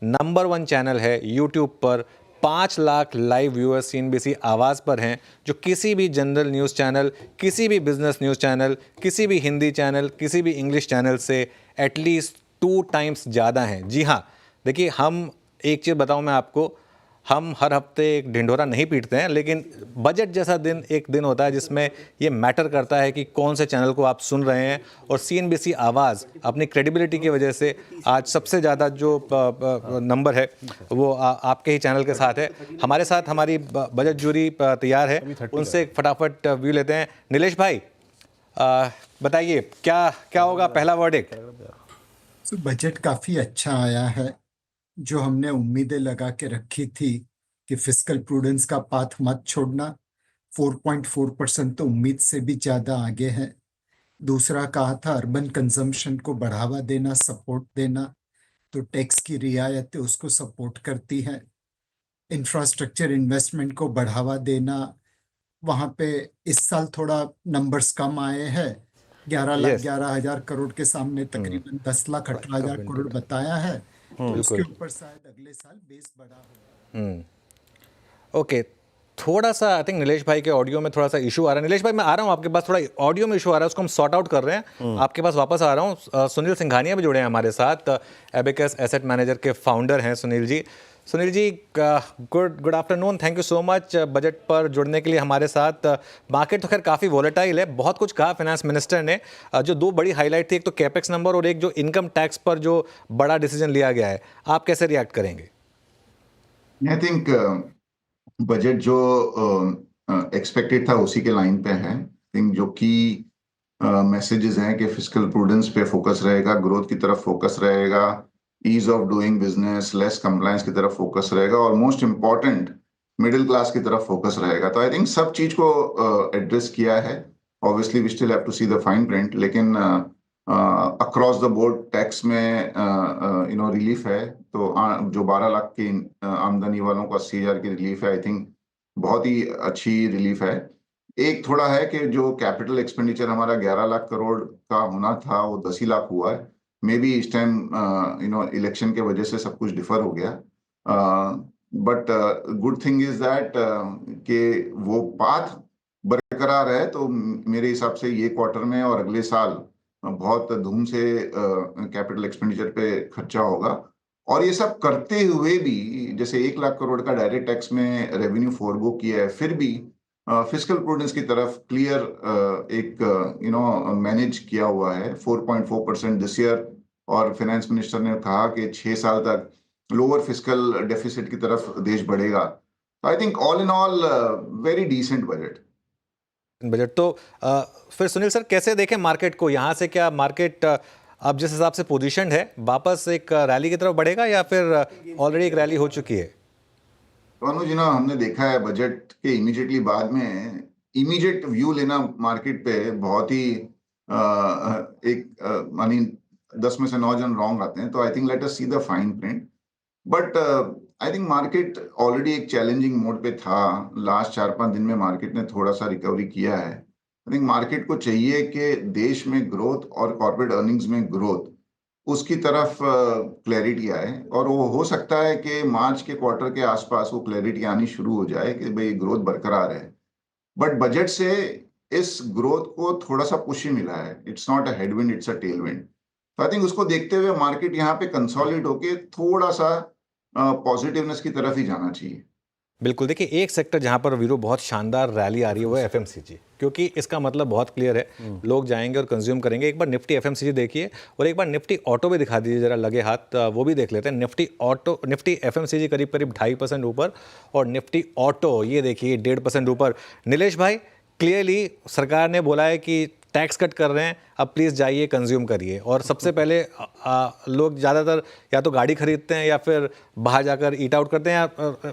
Number 1 channel है YouTube पर। 5 lakh live viewers CNBC आवाज़ पर हैं, जो किसी भी जनरल न्यूज़ चैनल, किसी भी बिजनेस न्यूज़ चैनल, किसी भी हिंदी चैनल, किसी भी इंग्लिश चैनल से एटलीस्ट 2 टाइम्स ज़्यादा हैं। जी हाँ, देखिए, हम एक चीज़ बताऊं मैं आपको, हम हर हफ्ते एक ढिंढोरा नहीं पीटते हैं, लेकिन बजट जैसा दिन एक दिन होता है जिसमें ये मैटर करता है कि कौन से चैनल को आप सुन रहे हैं। और सीएनबीसी आवाज़ अपनी क्रेडिबिलिटी की वजह से आज सबसे ज़्यादा जो नंबर है वो आपके ही चैनल के साथ है। हमारे साथ हमारी बजट जूरी तैयार है, उनसे फटाफट व्यू लेते हैं। नीलेश भाई, बताइए क्या क्या होगा पहला वर्डिक्ट? तो बजट काफी अच्छा आया है। जो हमने उम्मीदें लगा के रखी थी कि फिस्कल प्रूडेंस का पाथ मत छोड़ना, 4.4% तो उम्मीद से भी ज्यादा आगे है। दूसरा कहा था अर्बन कंजम्पशन को बढ़ावा देना, सपोर्ट देना, तो टैक्स की रियायतें उसको सपोर्ट करती है। इंफ्रास्ट्रक्चर इन्वेस्टमेंट को बढ़ावा देना, वहां पे इस साल थोड़ा नंबर्स कम आए हैं। 11 लाख यस, 11 हजार करोड़ के सामने तकरीबन 10 लाख 18 हजार करोड़ बताया है। तो उसके बिल्कुल। ऊपर शायद अगले साल बेस बड़ा होगा। ओके, थोड़ा सा आई थिंक नीलेश भाई के ऑडियो में थोड़ा सा इशू आ रहा है। नीलेश भाई, मैं आ रहा हूँ आपके पास, थोड़ा ऑडियो में इशू आ रहा है, उसको हम सॉर्ट आउट कर रहे हैं। आपके पास वापस आ रहा हूँ। सुनील सिंघानिया भी जुड़े हैं हमारे साथ, एबेकस एसेट मैनेजर के फाउंडर हैं Sunil ji. Sunil ji, good afternoon, thank you so much budget पर जुड़ने के लिए हमारे साथ। मार्केट तो खैर काफ़ी वॉलेटाइल है, बहुत कुछ कहा फाइनेंस मिनिस्टर ने। जो 2 बड़ी हाईलाइट थी, एक तो कैपेक्स नंबर और एक जो इनकम टैक्स पर जो बड़ा डिसीजन लिया गया है, आप कैसे रिएक्ट करेंगे? आई थिंक बजट जो एक्सपेक्टेड था उसी के लाइन पे है। थिंक जो की मैसेजेस हैं कि फिस्कल प्रूडेंस पे फोकस रहेगा, ग्रोथ की तरफ फोकस रहेगा, ease of doing business, less compliance की तरफ फोकस रहेगा, और मोस्ट इम्पॉर्टेंट मिडिल क्लास की तरफ फोकस रहेगा। तो आई थिंक सब चीज को एड्रेस किया है। Obviously we still have to see the fine print, लेकिन अक्रॉस द बोर्ड टैक्स में रिलीफ है। तो जो 12 लाख की आमदनी वालों को 80 हजार की रिलीफ है, आई थिंक बहुत ही अच्छी रिलीफ है। एक थोड़ा है कि जो कैपिटल एक्सपेंडिचर हमारा 11 लाख करोड़ का होना था वो 10 ही लाख हुआ है। मे बी इस टाइम इलेक्शन के वजह से सब कुछ डिफर हो गया। But good thing is that कि वो पाथ बरकरार है। तो मेरे हिसाब से ये क्वार्टर में और अगले साल बहुत धूम से कैपिटल एक्सपेंडिचर पे खर्चा होगा। और ये सब करते हुए भी, जैसे 1 लाख करोड़ का डायरेक्ट टैक्स में रेवेन्यू फोरगो किया है, फिर भी फिस्कल प्रूडेंस की तरफ क्लियर एक मैनेज किया हुआ है। 4.4% दिस ईयर, और फाइनेंस मिनिस्टर ने कहा कि 6 साल तक लोअर फिस्कल डेफिसिट की तरफ देश बढ़ेगा। I think all in all very decent budget. Budget तो फिर सुनील सर, कैसे देखें मार्केट को? यहाँ से क्या मार्केट अब जिस हिसाब से पोजीशन है, वापस एक रैली की तरफ बढ़ेगा या फिर ऑलरेडी एक रैली हो चुकी है? तो अनुज ना, हमने देखा है बजट के इमीडिएटली बाद में इमीडिएट व्यू लेना मार्केट पे बहुत ही एक मानी 10 में से 9 जन रॉन्ग आते हैं। तो I think let us C the fine print. But I think market already एक चैलेंजिंग मोड पे था। लास्ट 4-5 दिन में मार्केट ने थोड़ा सा रिकवरी किया है। आई थिंक मार्केट को चाहिए कि देश में ग्रोथ और कॉर्पोरेट अर्निंग्स में ग्रोथ, उसकी तरफ क्लैरिटी आए। और वो हो सकता है कि मार्च के क्वार्टर के आसपास वो क्लैरिटी आनी शुरू हो जाए कि भाई ग्रोथ बरकरार है। बट बजट से इस ग्रोथ को थोड़ा सा पुश ही मिला है। It's not a headwind, it's a Tailwind. तो आई थिंक उसको देखते हुए मार्केट यहाँ पे कंसोलिडेट होके थोड़ा सा पॉजिटिवनेस की तरफ ही जाना चाहिए। बिल्कुल, देखिए, एक सेक्टर जहाँ पर वीरो बहुत शानदार रैली आ रही है वो है एफएमसीजी, क्योंकि इसका मतलब बहुत क्लियर है, लोग जाएंगे और कंज्यूम करेंगे। एक बार निफ्टी एफएमसीजी देखिए और एक बार निफ्टी ऑटो भी दिखा दीजिए जरा, लगे हाथ वो भी देख लेते हैं। निफ्टी एफएमसीजी करीब करीब 2.5% ऊपर, और निफ्टी ऑटो ये देखिए 1.5% ऊपर। नीलेश भाई, क्लियरली सरकार ने बोला है कि टैक्स कट कर रहे हैं, अब प्लीज़ जाइए कंज्यूम करिए। और सबसे पहले लोग ज़्यादातर या तो गाड़ी खरीदते हैं या फिर बाहर जाकर ईट आउट करते हैं,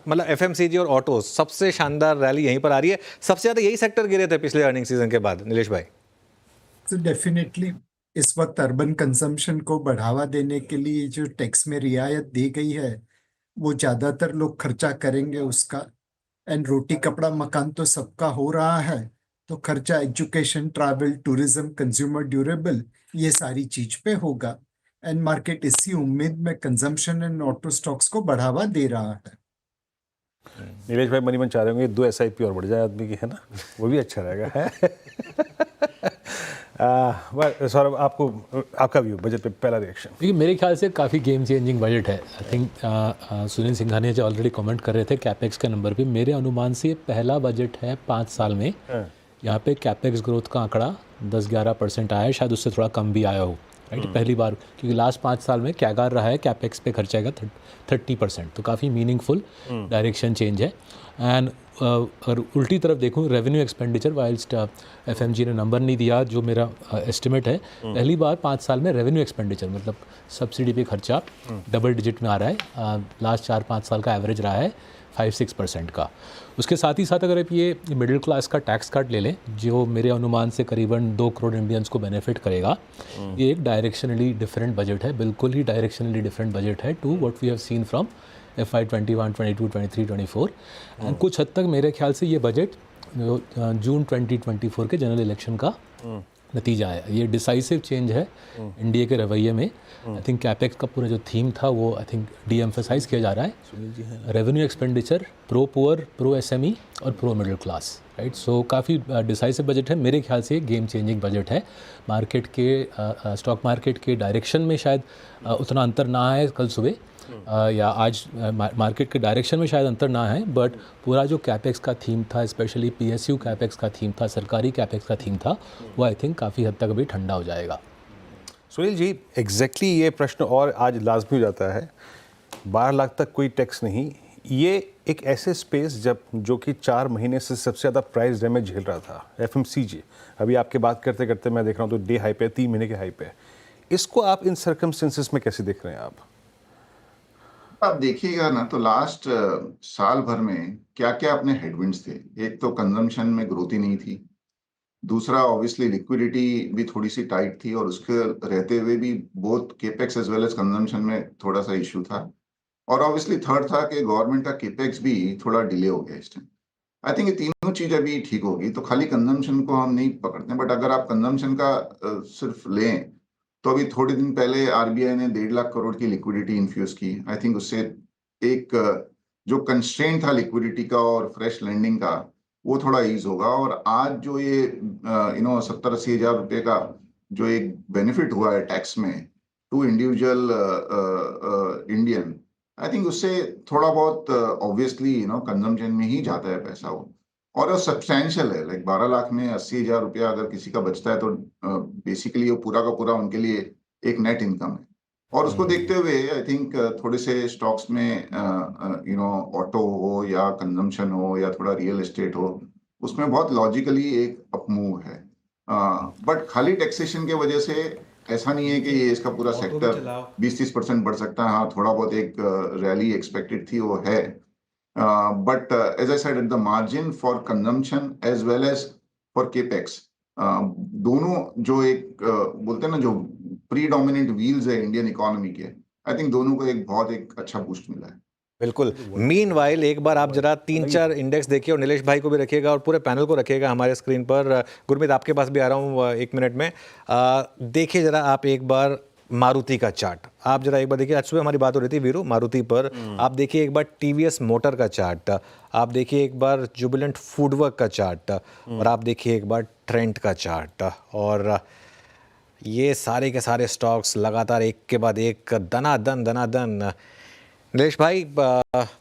मतलब एफएमसीजी और ऑटो सबसे शानदार रैली यहीं पर आ रही है। सबसे ज़्यादा यही सेक्टर गिरे थे पिछले अर्निंग सीजन के बाद, नीलेश भाई। तो डेफिनेटली इस वक्त अर्बन कंजम्पशन को बढ़ावा देने के लिए जो टैक्स में रियायत दी गई है, वो ज्यादातर लोग खर्चा करेंगे उसका। एंड रोटी कपड़ा मकान तो सबका हो रहा है, तो खर्चा education, travel, tourism, consumer durable, ये सारी चीज पे होगा। एंड मार्केट इसी उम्मीद में कंजम्पशन एंड ऑटो स्टॉक्स को बढ़ावा दे रहा है। नीलेश भाई मनी मन चाह रहे होंगे 2 SIP और बढ़ जाए आदमी की, है ना, वो भी अच्छा रहेगा है। सौरभ, आपका व्यू बजट पे पहला रिएक्शन? देखिए, मेरे ख्याल से काफ़ी गेम चेंजिंग बजट है। आई थिंक सुनील सिंघानिया जो ऑलरेडी कमेंट कर रहे थे कैपेक्स के नंबर पे, मेरे अनुमान से ये पहला बजट है 5 साल में यहाँ पे कैपेक्स ग्रोथ का आंकड़ा 10-11% आया है, शायद उससे थोड़ा कम भी आया हो, राइट, पहली बार, क्योंकि लास्ट 5 साल में कैगार रहा है कैपेक्स पे खर्चा का 30%, तो काफ़ी मीनिंगफुल डायरेक्शन चेंज है। एंड अगर उल्टी तरफ देखूँ, रेवेन्यू एक्सपेंडिचर, वाइल्स्ट FMG ने नंबर नहीं दिया, जो मेरा एस्टिमेट है, पहली बार 5 साल में रेवेन्यू एक्सपेंडिचर मतलब सब्सिडी पे खर्चा डबल डिजिट में आ रहा है। लास्ट 4-5 साल का एवरेज रहा है 5-6% का। उसके साथ ही साथ अगर आप ये मिडिल क्लास का टैक्स कट ले लें, जो मेरे अनुमान से करीबन 2 करोड़ इंडियंस को बेनिफिट करेगा, ये एक डायरेक्शनली डिफरेंट बजट है, बिल्कुल ही डायरेक्शनली डिफरेंट बजट है to what we have seen from FY 21, 22, 23, 24। And कुछ हद तक मेरे ख्याल से ये बजट जून 2024 के जनरल इलेक्शन का नतीजा है। ये डिसाइसिव चेंज है इंडिया के रवैये में। आई थिंक कैपेक्स का पूरा जो थीम था वो आई थिंक डी एम्फेसाइज किया जा रहा है। Revenue expenditure pro poor, pro SME और प्रो मिडिल क्लास, राइट। सो काफ़ी डिसाइसिव बजट है, मेरे ख्याल से गेम चेंजिंग बजट है। मार्केट के स्टॉक मार्केट के डायरेक्शन में शायद उतना अंतर ना आए कल सुबह, या आज मार्केट के डायरेक्शन में शायद अंतर ना है, बट पूरा जो कैपेक्स का थीम था, स्पेशली PSU कैपेक्स का थीम था, सरकारी कैपेक्स का थीम था, वो आई थिंक काफ़ी हद तक अभी ठंडा हो जाएगा। सुनील जी, एग्जैक्टली ये प्रश्न और आज लाजमी हो जाता है। 12 लाख तक कोई टैक्स नहीं, ये एक ऐसे स्पेस जब जो कि 4 महीने से सबसे ज़्यादा प्राइस डैमेज झेल रहा था, FMCG। अभी आपके बात करते करते मैं देख रहा हूँ तो डे हाई पे, 3 महीने के हाई पे। इसको आप इन सर्कमस्टेंसेस में कैसे देख रहे हैं आप देखिएगा ना, तो लास्ट साल भर में क्या क्या अपने हेडविंड्स थे। एक तो कंजम्पशन में ग्रोथ ही नहीं थी, दूसरा ऑब्वियसली लिक्विडिटी भी थोड़ी सी टाइट थी, और उसके रहते हुए भी both capex as well as consumption में थोड़ा सा इश्यू था, और ऑब्वियसली थर्ड था कि गवर्नमेंट का केपेक्स भी थोड़ा डिले हो गया इस टाइम। आई थिंक ये तीनों चीज अभी ठीक होगी, तो खाली कंजम्पशन को हम नहीं पकड़ते, बट अगर आप कंजम्पशन का सिर्फ लें तो अभी थोड़े दिन पहले RBI ने 1.5 लाख करोड़ की लिक्विडिटी इन्फ्यूज की। आई थिंक उससे एक जो कंस्ट्रेंट था लिक्विडिटी का और फ्रेश लैंडिंग का, वो थोड़ा ईज होगा। और आज जो ये 70-80 हज़ार रुपए का जो एक बेनिफिट हुआ है टैक्स में to individual Indian, I think उससे थोड़ा बहुत ऑब्वियसली कंजम्पशन में ही जाता है पैसा वो, और सब्सटैंशियल है। लाइक 12 लाख में 80 हज़ार रुपया अगर किसी का बचता है तो बेसिकली वो पूरा का पूरा उनके लिए एक नेट इनकम है। और उसको देखते हुए आई थिंक थोड़े से स्टॉक्स में ऑटो हो या कंजम्पशन हो या थोड़ा रियल एस्टेट हो, उसमें बहुत लॉजिकली एक अपमूव है। बट खाली टैक्सेशन के वजह से ऐसा नहीं है कि ये इसका पूरा सेक्टर 20-30% बढ़ सकता है। हाँ, थोड़ा बहुत एक रैली एक्सपेक्टेड थी, वो है। But as I said, at the margin for consumption as well as for capex, दोनों जो एक बोलते हैं ना, जो प्रीडोमिनेंट व्हील्स है इंडियन इकोनॉमी के, आई थिंक दोनों को एक अच्छा बूस्ट मिला है। बिल्कुल। मीनवाइल एक बार आप जरा 3-4 इंडेक्स देखिए, और नीलेश भाई को भी रखिएगा और पूरे पैनल को रखिएगा हमारे स्क्रीन पर। गुरमीत, आपके पास भी आ रहा हूँ 1 मिनट में। देखिए जरा आप एक बार मारुति का चार्ट, आप जरा एक बार देखिए। आज सुबह हमारी बात हो रही थी वीरू मारुति पर। आप देखिए एक बार TVS मोटर का चार्ट, आप देखिए एक बार जुबिलेंट फूडवर्क का चार्ट, और आप देखिए एक बार ट्रेंट का चार्ट। और ये सारे के सारे स्टॉक्स लगातार एक के बाद एक दनादन। नीलेश भाई,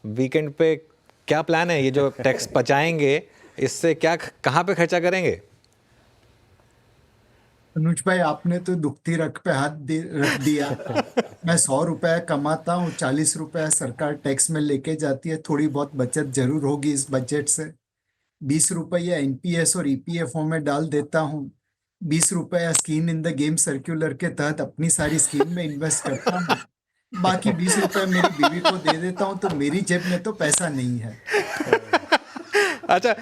वीकेंड पे क्या प्लान है? ये जो टैक्स बचाएंगे इससे क्या, कहाँ पे खर्चा करेंगे? अनुज भाई, आपने तो दुखती रख पे हाथ रख दिया। मैं 100 रुपया कमाता हूँ, 40 रुपया सरकार टैक्स में लेके जाती है। थोड़ी बहुत बचत जरूर होगी इस बजट से। 20 रुपया NPS और EPFO में डाल देता हूँ। 20 रुपया skin in the game circular के तहत अपनी सारी स्कीम में इन्वेस्ट करता हूँ। बाकी 20 रुपया मेरी बीवी को दे देता हूँ, तो मेरी जेब में तो पैसा नहीं है। अच्छा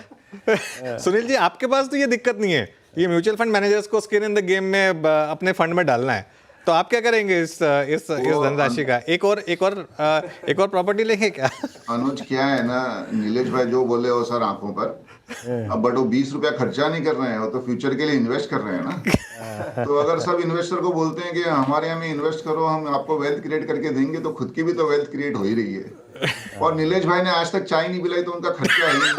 सुनील जी, आपके पास तो ये दिक्कत नहीं है, ये म्यूचुअल फंड मैनेजर्स को स्किन इन द गेम में अपने फंड में डालना है, तो आप क्या करेंगे इस धनराशि का? एक और प्रॉपर्टी लेंगे क्या? अनुज, क्या है ना, नीलेश भाई जो बोले वो सर आंखों पर, अब बट वो 20 रुपया खर्चा नहीं कर रहे हैं, वो तो फ्यूचर के लिए इन्वेस्ट कर रहे हैं ना। तो अगर सब इन्वेस्टर को बोलते हैं कि हमारे यहाँ में इन्वेस्ट करो, हम आपको वेल्थ क्रिएट करके देंगे, तो खुद की भी तो वेल्थ क्रिएट हो ही रही है। और नीलेश भाई ने आज तक चाय नहीं पिलाई तो उनका खर्चा है ही।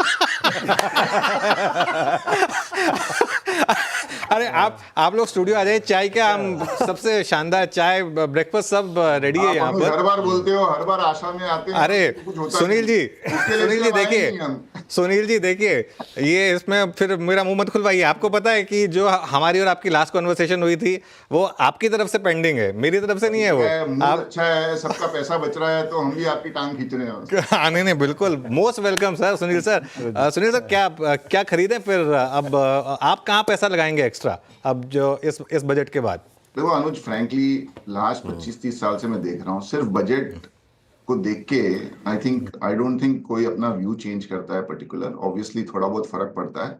अरे आप लोग स्टूडियो आ जाइए, चाय क्या, हम सबसे शानदार चाय ब्रेकफास्ट सब रेडी है यहाँ आप पर। हर बार बोलते हो, हर बार आशा में आते हैं, अरे कुछ होता सुनील जी, नहीं। उसके लिए सुनील जी इसलिए आए देखिए, नहीं हम। सुनील जी देखिए, ये इसमें फिर मेरा मुंह मत खुलवाइए। आपको पता है कि जो हमारी और आपकी लास्ट कॉन्वर्सेशन हुई थी वो आपकी तरफ से पेंडिंग है, मेरी तरफ से नहीं है वो। मूड अच्छा है, सबका पैसा बच रहा है, तो हम भी आपकी टांग खींच रहे हैं। आने नहीं, बिल्कुल most welcome sir. Sunil sir, Sunil sir क्या खरीदें फिर? अब आप कहाँ पैसा लगाएंगे एक्स्ट्रा अब जो इस बजट के बाद? देखो अनुज, फ्रैंकली लास्ट 25-30 साल से मैं देख रहा हूँ, सिर्फ बजट को देख के आई डोंट थिंक कोई अपना व्यू चेंज करता है पर्टिकुलर। ऑब्वियसली थोड़ा बहुत फर्क पड़ता है,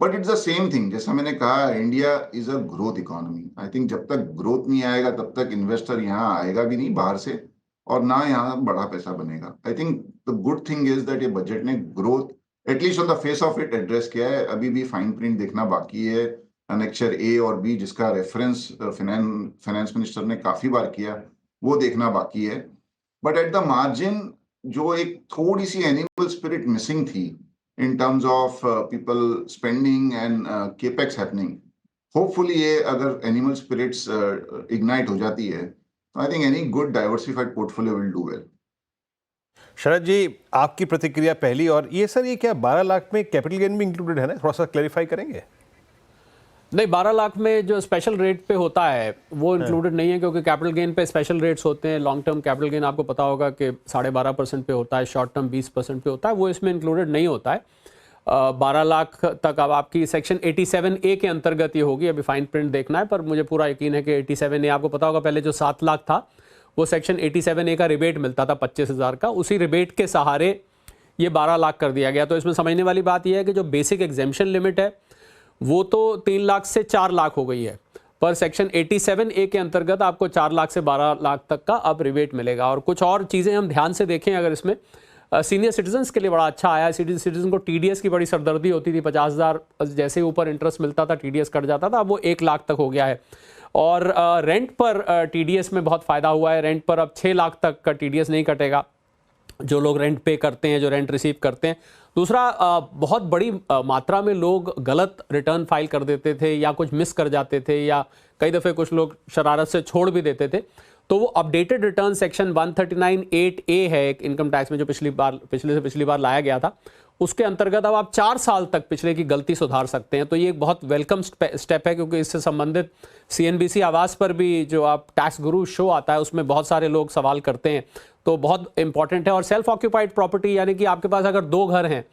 but it's the same thing. जैसा मैंने कहा, India is a growth economy. I think जब तक ग्रोथ नहीं आएगा तब तक इन्वेस्टर यहाँ आएगा भी नहीं बाहर से, और ना यहाँ बड़ा पैसा बनेगा। आई think the good thing is that ये बजट ने growth at least on the face of it address किया है। अभी भी फाइन प्रिंट देखना बाकी है, अनेक्चर ए और बी जिसका रेफरेंस फाइनेंस मिनिस्टर ने काफी बार किया, वो देखना बाकी है। बट एट द मार्जिन जो एक थोड़ी सी एनिमल स्पिरिट मिसिंग थी in terms of people spending and capex happening, hopefully ये अगर एनिमल स्पिरिट्स इग्नाइट हो जाती है तो I think any good diversified portfolio will do well. Sharad ji, आपकी प्रतिक्रिया पहली। और ये सर, ये क्या 12 लाख में कैपिटल गेन भी इंक्लूडेड है ना? थोड़ा सा क्लैरिफाई करेंगे। नहीं, 12 लाख में जो स्पेशल रेट पे होता है वो इंक्लूडेड नहीं है, क्योंकि कैपिटल गेन पे स्पेशल रेट्स होते हैं। लॉन्ग टर्म कैपिटल गेन आपको पता होगा कि 12.5% पे होता है, शॉर्ट टर्म 20% पे होता है, वो इसमें इंक्लूडेड नहीं होता है। 12 लाख तक अब आपकी सेक्शन 87A के अंतर्गत ये होगी। अभी फाइन प्रिंट देखना है, पर मुझे पूरा यकीन है कि 87A, आपको पता होगा पहले जो 7 लाख था वो सेक्शन 87A का रिबेट मिलता था 25,000 का, उसी रिबेट के सहारे ये 12 लाख कर दिया गया। तो इसमें समझने वाली बात यह है कि जो बेसिक एग्जेम्पशन लिमिट है वो तो 3 लाख से 4 लाख हो गई है, पर सेक्शन 87A के अंतर्गत आपको 4 लाख से 12 लाख तक का अब रिबेट मिलेगा। और कुछ और चीज़ें हम ध्यान से देखें, अगर इसमें सीनियर सिटीजन्स के लिए बड़ा अच्छा आया है। सीनियर सिटीजन को TDS की बड़ी सरदर्दी होती थी, 50,000 जैसे ऊपर इंटरेस्ट मिलता था TDS कट जाता था, अब वो 1 लाख तक हो गया है। और रेंट पर TDS में बहुत फ़ायदा हुआ है, रेंट पर अब 6 लाख तक का TDS नहीं कटेगा जो लोग रेंट पे करते हैं, जो रेंट रिसीव करते हैं। दूसरा, बहुत बड़ी मात्रा में लोग गलत रिटर्न फाइल कर देते थे या कुछ मिस कर जाते थे, या कई दफ़े कुछ लोग शरारत से छोड़ भी देते थे, तो वो अपडेटेड रिटर्न सेक्शन 139(8)A है एक इनकम टैक्स में, जो पिछले से पिछली बार लाया गया था, उसके अंतर्गत अब आप 4 साल तक पिछले की गलती सुधार सकते हैं। तो ये एक बहुत वेलकम स्टेप है, क्योंकि इससे संबंधित CNBC आवाज़ पर भी जो आप टैक्स गुरु शो आता है उसमें बहुत सारे लोग सवाल करते हैं, तो बहुत इंपॉर्टेंट है। और सेल्फ ऑक्यूपाइड प्रॉपर्टी, यानी कि आपके पास अगर 2 घर हैं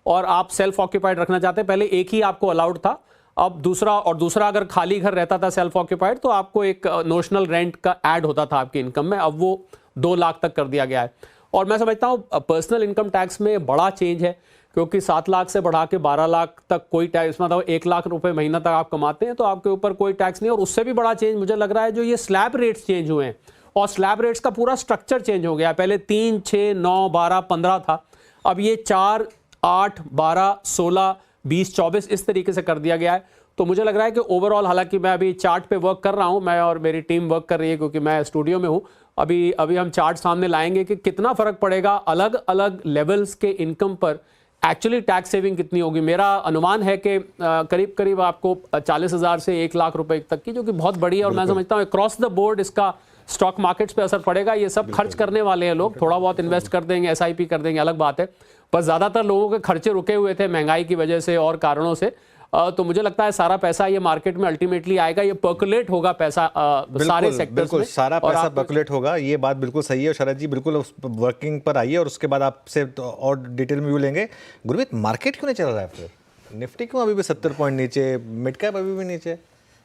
और आप सेल्फ ऑक्यूपाइड रखना चाहते हैं, पहले एक ही आपको अलाउड था, अब दूसरा अगर खाली घर रहता था सेल्फ ऑक्यूपाइड तो आपको एक नोशनल रेंट का ऐड होता था आपकी इनकम में, अब वो 2 लाख तक कर दिया गया है। और मैं समझता हूँ पर्सनल इनकम टैक्स में बड़ा चेंज है, क्योंकि 7 लाख से बढ़ा के 12 लाख तक कोई टैक्स, मतलब 1 लाख रुपए महीना तक आप कमाते हैं तो आपके ऊपर कोई टैक्स नहीं। और उससे भी बड़ा चेंज मुझे लग रहा है जो ये स्लैब रेट्स चेंज हुए हैं, और स्लैब रेट्स का पूरा स्ट्रक्चर चेंज हो गया। पहले 3, 6, 9, 12, 15 था, अब ये 4, 8, 12, 16, 20, 24 इस तरीके से कर दिया गया है। तो मुझे लग रहा है कि ओवरऑल, हालांकि मैं अभी चार्ट पे वर्क कर रहा हूं, मैं और मेरी टीम वर्क कर रही है क्योंकि मैं स्टूडियो में हूं, अभी हम चार्ट सामने लाएंगे कि कितना फर्क पड़ेगा अलग अलग लेवल्स के इनकम पर, एक्चुअली टैक्स सेविंग कितनी होगी। मेरा अनुमान है कि करीब करीब आपको 40,000 से 1 लाख रुपए तक की, जो कि बहुत बड़ी है। और मैं समझता हूँ अक्रॉस द बोर्ड इसका स्टॉक मार्केट्स पे असर पड़ेगा। ये सब खर्च करने वाले हैं लोग, थोड़ा बहुत इन्वेस्ट कर देंगे, SIP कर देंगे, अलग बात है, पर ज़्यादातर लोगों के खर्चे रुके हुए थे महंगाई की वजह से और कारणों से। तो मुझे लगता है सारा पैसा ये मार्केट में अल्टीमेटली आएगा, ये पर्कुलेट होगा पैसा सारे सेक्टर्स बिल्कुल में, सारा पैसा पर्कुलेट होगा, ये बात बिल्कुल सही है। शरद जी बिल्कुल उस वर्किंग पर आइए और उसके बाद आपसे तो और डिटेल में व्यू लेंगे। गुरमीत, मार्केट क्यों नहीं चल रहा है फिर? निफ्टी क्यों अभी भी 70 पॉइंट नीचे, मिड कैप अभी भी नीचे,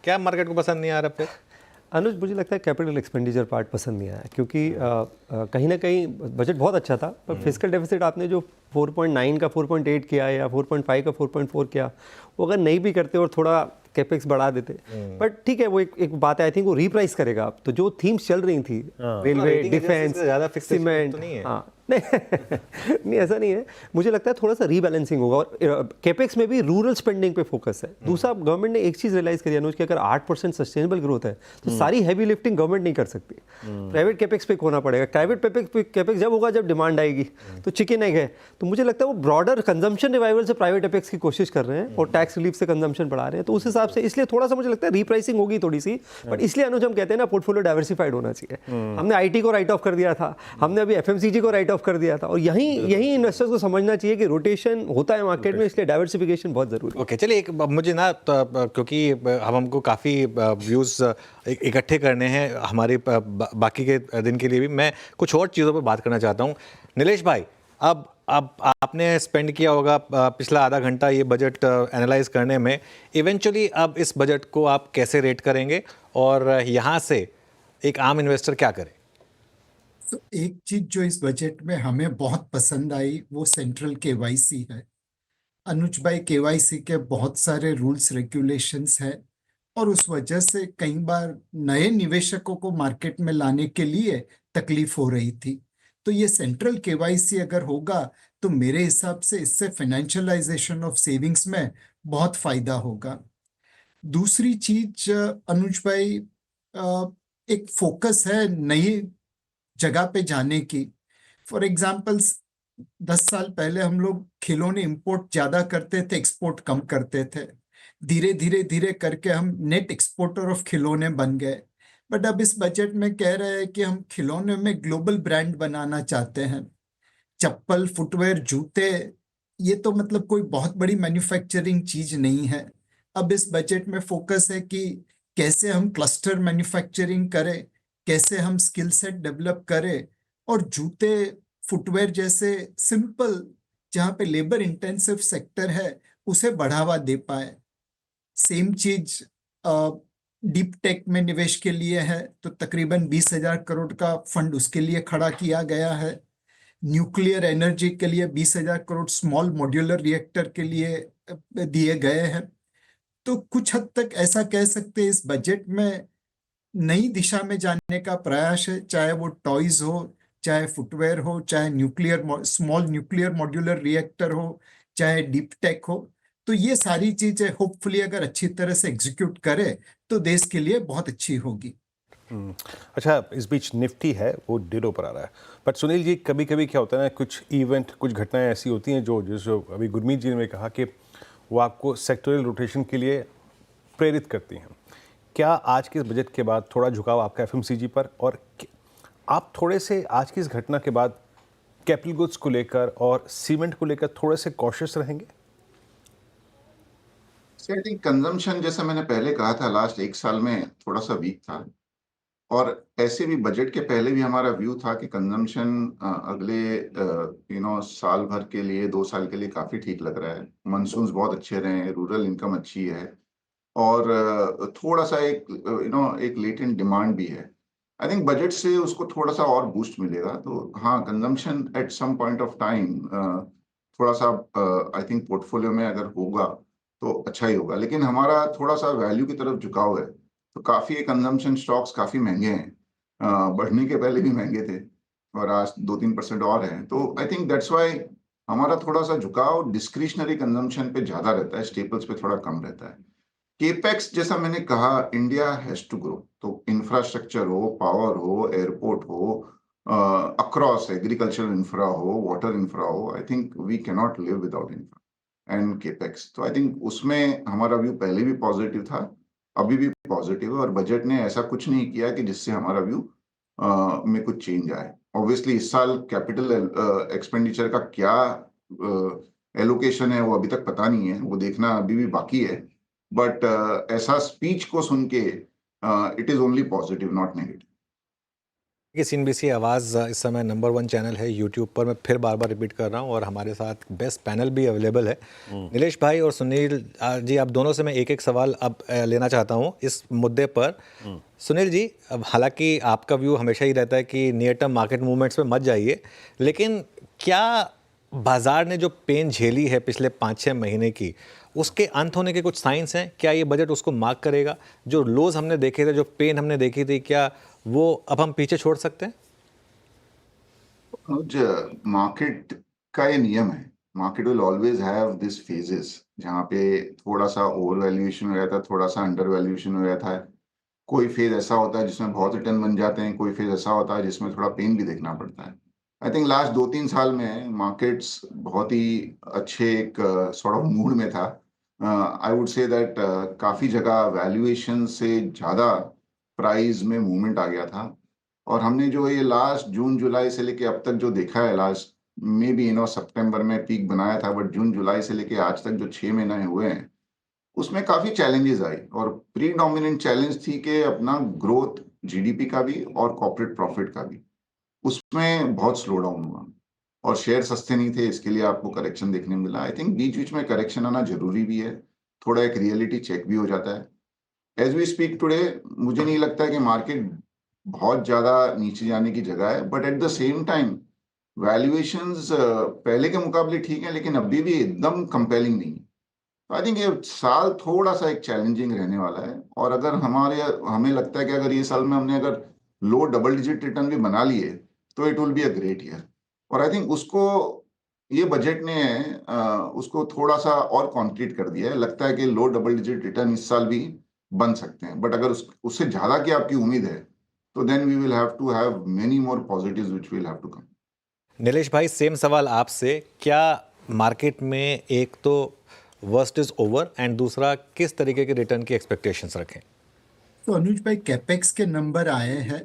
क्या मार्केट को पसंद नहीं आ रहा फिर? अनुज, मुझे लगता है कैपिटल एक्सपेंडिचर पार्ट पसंद नहीं आया, क्योंकि कहीं ना कहीं बजट बहुत अच्छा था, पर फिस्कल डेफिसिट आपने जो 4.9 का 4.8 किया या 4.5 का 4.4 किया, वो अगर नहीं भी करते और थोड़ा कैपेक्स बढ़ा देते, बट ठीक है, वो एक बात है, आई थिंक वो रीप्राइस करेगा। अब तो जो थीम्स चल रही थी, रेलवे, डिफेंस, सीमेंट, हाँ, नहीं ऐसा नहीं है, मुझे लगता है थोड़ा सा रीबैलेंसिंग होगा और केपेक्स में भी रूरल स्पेंडिंग पे फोकस है। दूसरा, गवर्नमेंट ने एक चीज़ रियलाइज करी अनुज कि अगर 8% सस्टेनेबल ग्रोथ है तो सारी हैवी लिफ्टिंग गवर्नमेंट नहीं कर सकती, प्राइवेट केपेक्स पे होना पड़ेगा। प्राइवेट केपेक्स जब होगा जब डिमांड आएगी, तो चिकन एग है। तो मुझे लगता है वो ब्रॉडर कंजम्पशन रिवाइवल से प्राइवेट केपेक्स की कोशिश कर रहे हैं और टैक्स रिलीफ से कंजम्पशन बढ़ा रहे हैं, तो उस हिसाब से इसलिए थोड़ा सा मुझे लगता है रीप्राइसिंग होगी थोड़ी सी। बट इसलिए अनुज हम कहते हैं ना पोर्टफोलियो डाइवर्सिफाइड होना चाहिए। हमने आईटी को राइट ऑफ कर दिया था, हमने अभी एफएमसीजी को राइट ऑफ कर दिया था, और यही इन्वेस्टर्स को समझना चाहिए कि रोटेशन होता है मार्केट में, इसलिए डाइवर्सिफिकेशन बहुत जरूरी है। ओके चलिए, एक मुझे ना क्योंकि हमको काफ़ी व्यूज़ इकट्ठे करने हैं हमारे बाकी के दिन के लिए भी, मैं कुछ और चीज़ों पर बात करना चाहता हूँ। नीलेश भाई, अब आपने स्पेंड किया होगा पिछला आधा घंटा ये बजट एनालाइज करने में। इवेंचुअली अब इस बजट को आप कैसे रेट करेंगे और यहाँ से एक आम इन्वेस्टर क्या करे? तो एक चीज जो इस बजट में हमें बहुत पसंद आई वो सेंट्रल केवाईसी है। अनुज भाई, केवाईसी के बहुत सारे रूल्स रेगुलेशंस है और उस वजह से कई बार नए निवेशकों को मार्केट में लाने के लिए तकलीफ हो रही थी। तो ये सेंट्रल केवाईसी अगर होगा तो मेरे हिसाब से इससे फाइनेंशियलाइजेशन ऑफ सेविंग्स में बहुत फायदा होगा। दूसरी चीज अनुज भाई, एक फोकस है नई जगह पे जाने की। फॉर एग्जाम्पल 10 साल पहले हम लोग खिलौने इंपोर्ट ज्यादा करते थे, एक्सपोर्ट कम करते थे। धीरे धीरे धीरे करके हम नेट एक्सपोर्टर ऑफ खिलौने बन गए। बट अब इस बजट में कह रहे हैं कि हम खिलौने में ग्लोबल ब्रांड बनाना चाहते हैं। चप्पल, फुटवेयर, जूते, ये तो मतलब कोई बहुत बड़ी मैन्युफैक्चरिंग चीज नहीं है। अब इस बजट में फोकस है कि कैसे हम क्लस्टर मैन्युफैक्चरिंग करें, कैसे हम स्किल सेट डेवलप करें और जूते, फुटवेयर जैसे सिंपल, जहाँ पे लेबर इंटेंसिव सेक्टर है, उसे बढ़ावा दे पाए। सेम चीज डीप टेक में निवेश के लिए है, तो तकरीबन 20,000 करोड़ का फंड उसके लिए खड़ा किया गया है। न्यूक्लियर एनर्जी के लिए 20,000 करोड़ स्मॉल मॉड्यूलर रिएक्टर के लिए दिए गए हैं। तो कुछ हद तक ऐसा कह सकते हैं इस बजट में नई दिशा में जाने का प्रयास है, चाहे वो टॉयज हो, चाहे फुटवेयर हो, चाहे स्मॉल न्यूक्लियर मॉड्यूलर रिएक्टर हो, चाहे डीप टेक हो। तो ये सारी चीजें होपफुली अगर अच्छी तरह से एग्जीक्यूट करे तो देश के लिए बहुत अच्छी होगी। अच्छा, इस बीच निफ्टी है वो डेढ़ों पर आ रहा है, बट सुनील जी कभी कभी क्या होता है ना, कुछ इवेंट, कुछ घटनाएं ऐसी होती हैं जो अभी गुरमीत जी ने कहा कि वो आपको सेक्टोरल रोटेशन के लिए प्रेरित करती हैं। क्या आज के इस बजट के बाद थोड़ा झुकाव आपका एफएमसीजी पर, और आप थोड़े से आज की इस घटना के बाद कैपिटल गुड्स को लेकर और सीमेंट को लेकर थोड़े से कॉशियस रहेंगे? आई थिंक कंजम्पशन, जैसा मैंने पहले कहा था, लास्ट 1 साल में थोड़ा सा वीक था, और ऐसे भी बजट के पहले भी हमारा व्यू था कि कंजम्पशन अगले साल भर के लिए, 2 साल के लिए काफी ठीक लग रहा है। मानसून्स बहुत अच्छे रहे हैं, रूरल इनकम अच्छी है, और थोड़ा सा एक लेटेंट डिमांड भी है। आई थिंक बजट से उसको थोड़ा सा और बूस्ट मिलेगा। तो हाँ, consumption at some point of time थोड़ा सा आई थिंक पोर्टफोलियो में अगर होगा तो अच्छा ही होगा, लेकिन हमारा थोड़ा सा वैल्यू की तरफ झुकाव है। तो काफी कंजम्पशन स्टॉक्स काफी महंगे हैं, बढ़ने के पहले भी महंगे थे, और आज 2-3% और हैं। तो आई थिंक दैट्स वाई हमारा थोड़ा सा झुकाव डिस्क्रिशनरी कंजम्पशन पे ज्यादा रहता है, स्टेपल्स पे थोड़ा कम रहता है। केपेक्स, जैसा मैंने कहा, इंडिया हैज टू ग्रो। तो इंफ्रास्ट्रक्चर हो, पावर हो, एयरपोर्ट हो, अक्रॉस एग्रीकल्चरल इंफ्रा हो, वाटर इंफ्रा हो, I think we can not live without infra and capex. तो आई थिंक उसमें हमारा व्यू पहले भी पॉजिटिव था, अभी भी पॉजिटिव है, और बजट ने ऐसा कुछ नहीं किया कि जिससे हमारा व्यू में कुछ चेंज आए। ऑब्वियसली इस साल कैपिटल एक्सपेंडिचर का क्या एलोकेशन है वो अभी तक पता नहीं है, वो देखना अभी भी बाकी है। बट ऐसा स्पीच को सुन के it is only positive, not negative. CNBC आवाज़ इस समय नंबर 1 चैनल है यूट्यूब पर। मैं फिर बार बार रिपीट कर रहा हूँ, और हमारे साथ बेस्ट पैनल भी अवेलेबल है। नीलेश भाई और सुनील जी, आप दोनों से मैं एक सवाल अब लेना चाहता हूँ इस मुद्दे पर। सुनील जी, अब हालांकि आपका व्यू हमेशा ही रहता है कि नियर टर्म मार्केट मूवमेंट्स पे मत जाइए, लेकिन क्या बाजार ने जो पेन झेली है पिछले 5-6 महीने की, उसके अंत होने के कुछ साइंस हैं? क्या ये बजट उसको मार्क करेगा? जो लोज हमने देखे थे, जो पेन हमने देखी थी, क्या वो अब हम पीछे छोड़ सकते हैं? मार्केट का ये नियम है, market will always have this phases जहाँ पे थोड़ा सा ओवर वैल्यूएशन हो जाता है, थोड़ा सा अंडर वैल्यूएशन हो जाता है। कोई फेज ऐसा होता है जिसमें बहुत रिटर्न बन जाते हैं, कोई फेज ऐसा होता है जिसमें थोड़ा पेन भी देखना पड़ता है। आई थिंक लास्ट 2-3 साल में मार्केट्स बहुत ही अच्छे एक सॉर्ट ऑफ मूड में था। आई वुड से दैट काफी जगह वैल्यूएशन से ज्यादा प्राइस में मूवमेंट आ गया था। और हमने जो ये लास्ट जून जुलाई से लेके अब तक जो देखा है, लास्ट मे बी सितंबर में पीक बनाया था, बट जून जुलाई से लेके आज तक जो 6 महीने हुए हैं उसमें काफी चैलेंजेस आई। और प्रीडोमिनेंट चैलेंज थी कि अपना ग्रोथ जीडीपी का भी और कॉर्पोरेट प्रॉफिट का भी, उसमें बहुत स्लो डाउन हुआ और शेयर सस्ते नहीं थे, इसके लिए आपको करेक्शन देखने मिला। आई थिंक बीच बीच में करेक्शन आना जरूरी भी है, थोड़ा एक रियलिटी चेक भी हो जाता है। एज वी स्पीक टुडे मुझे नहीं लगता है कि मार्केट बहुत ज्यादा नीचे जाने की जगह है, but at the same time valuations पहले के मुकाबले ठीक है, लेकिन अभी भी एकदम कंपेलिंग नहीं है। आई थिंक ये साल थोड़ा सा एक चैलेंजिंग रहने वाला है। और अगर हमें लगता है कि अगर ये साल में हमने अगर लो डबल डिजिट रिटर्न भी बना लिए तो it will be a great year. और आई थिंक उसको ये बजट ने उसको थोड़ा सा और कॉन्क्रीट कर दिया है। लगता है कि लो डबल डिजिट रिटर्न इस साल भी बन सकते हैं, बट अगर उससे ज्यादा की आपकी उम्मीद है तो then we will have to have many more positives which will have to come. Nilesh भाई, सेम सवाल आपसे, क्या मार्केट में एक तो वर्स्ट इज ओवर एंड दूसरा किस तरीके के रिटर्न की एक्सपेक्टेशंस रखें? तो अनुज भाई, कैपेक्स के नंबर आए हैं,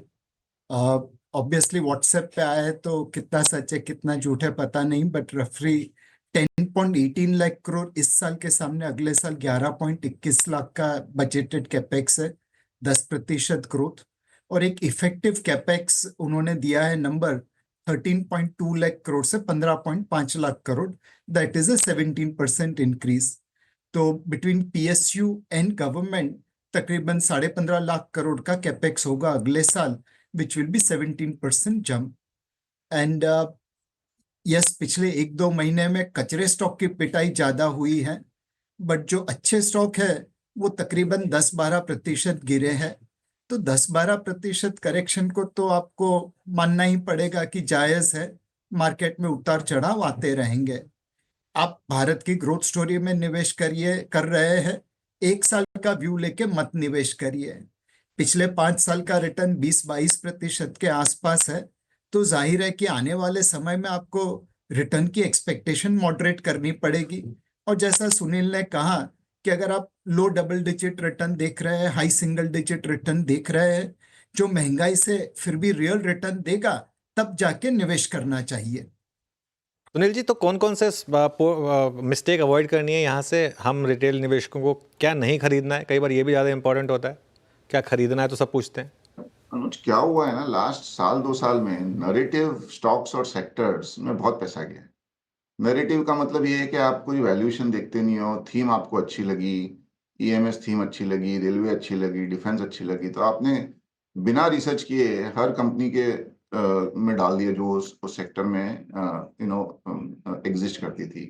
ऑब्वियसली व्हाट्सएप पे आया है, तो कितना सच है कितना झूठ है पता नहीं, बट रफली 10.18 लाख करोड़ इस साल के सामने अगले साल 11.21 लाख का बजटेड कैपेक्स है, 10% ग्रोथ। और एक इफेक्टिव कैपेक्स उन्होंने दिया है नंबर 13.2 लाख करोड़ से 15.5 lakh crore, that is a 17% increase. तो बिटवीन पीएसयू एंड गवर्नमेंट तकरीबन 15.5 लाख करोड़ का कैपेक्स होगा अगले साल, which will be 17% jump. And yes, पिछले 1-2 महीने में कचरे स्टॉक की पिटाई ज्यादा हुई है, बट जो अच्छे स्टॉक है वो तकरीबन 10-12% गिरे हैं। तो 10-12% करेक्शन को तो आपको मानना ही पड़ेगा कि जायज है, मार्केट में उतार चढ़ाव आते रहेंगे। आप भारत की ग्रोथ स्टोरी में निवेश कर रहे हैं, 1 साल का व्यू लेके मत निवेश करिए। पिछले 5 साल का रिटर्न 20-22% के आसपास है, तो जाहिर है कि आने वाले समय में आपको रिटर्न की एक्सपेक्टेशन मॉडरेट करनी पड़ेगी। और जैसा सुनील ने कहा कि अगर आप लो डबल डिजिट रिटर्न देख रहे हैं, हाई सिंगल डिजिट रिटर्न देख रहे हैं, जो महंगाई से फिर भी रियल रिटर्न देगा, तब जाके निवेश करना चाहिए। सुनील जी, तो कौन कौन से मिस्टेक अवॉइड करनी है यहाँ से? हम रिटेल निवेशकों को क्या नहीं खरीदना है? कई बार ये भी ज़्यादा इंपॉर्टेंट होता है, क्या खरीदना है तो सब पूछते हैं। अनुज, क्या हुआ है ना, लास्ट साल 2 साल में नरेटिव स्टॉक्स और सेक्टर्स में बहुत पैसा गया है। नरेटिव का मतलब ये है कि आप कोई वैल्यूएशन देखते नहीं हो, थीम आपको अच्छी लगी, ईएमएस थीम अच्छी लगी, रेलवे अच्छी लगी, डिफेंस अच्छी लगी, तो आपने बिना रिसर्च किए हर कंपनी के में डाल दिया जो उस सेक्टर में एग्जिस्ट करती थी।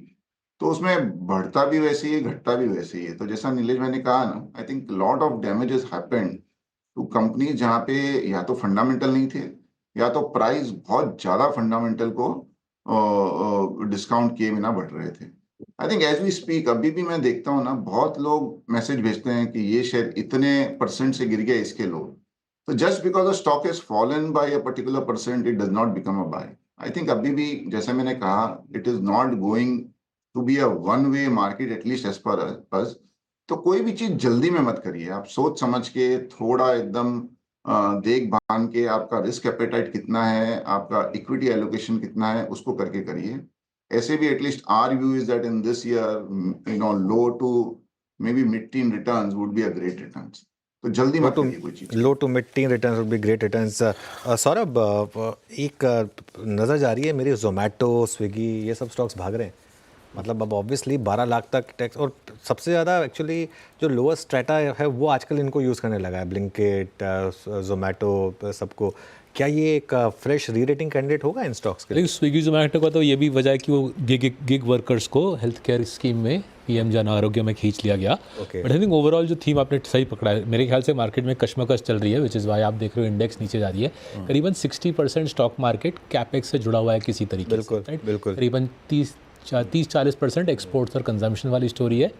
तो उसमें बढ़ता भी वैसे ही है, घटता भी वैसे ही है। तो जैसा नीलेश भाई ने कहा ना, I think lot of damages happened to company जहाँ पे या तो फंडामेंटल नहीं थे, या तो प्राइस बहुत ज्यादा फंडामेंटल को डिस्काउंट किए बिना बढ़ रहे थे। I think as we speak अभी भी मैं देखता हूँ ना, बहुत लोग मैसेज भेजते हैं कि ये शेयर इतने % से गिर गया, इसके लो। तो just because the stock is fallen by a particular %, it does not become a buy. I think अभी भी जैसे मैंने कहा, it is not going to be a one way market, at least as per us. तो कोई भी चीज जल्दी में मत करिए, आप सोच समझ के थोड़ा एकदम देख भान के, आपका रिस्क एपेटाइट कितना है, आपका इक्विटी एलोकेशन कितना है, उसको करके करिए। ऐसे भी at least our view is that in this year low to may be mid teen returns would be a great returns. तो जल्दी मत करिए कोई चीज। Low to mid teen returns would be great returns. Saurabh, एक नज़र जा रही है मेरी, जोमेटो, स्विगी, ये सब स्टॉक्स भाग रहे हैं। मतलब अब ऑब्वियसली 12 लाख तक टैक्स, और सबसे ज़्यादा एक्चुअली जो लोअर स्ट्रेटा है वो आजकल इनको यूज़ करने लगा है, ब्लिंकिट, जोमेटो, सबको। क्या ये एक फ्रेश री रेटिंग कैंडिडेट होगा इन स्टॉक्स के लिए? लेकिन स्विगी जोमेटो का तो ये भी वजह है कि वो गिग वर्कर्स को हेल्थ केयर स्कीम में पीएम जन आरोग्य में खींच लिया गया। Okay. But I think overall जो थीम आपने सही पकड़ा है, मेरे ख्याल से मार्केट में कशमकश चल रही है, विच इज़ वाई आप देख रहे हो इंडेक्स नीचे जा रही है। करीबन 60% स्टॉक मार्केट कैपेक्स से जुड़ा हुआ है किसी तरीके बिल्कुल, से, right? बिल्कुल। करीबन 30-40% एक्सपोर्ट्स और कंजम्पशन वाली स्टोरी है।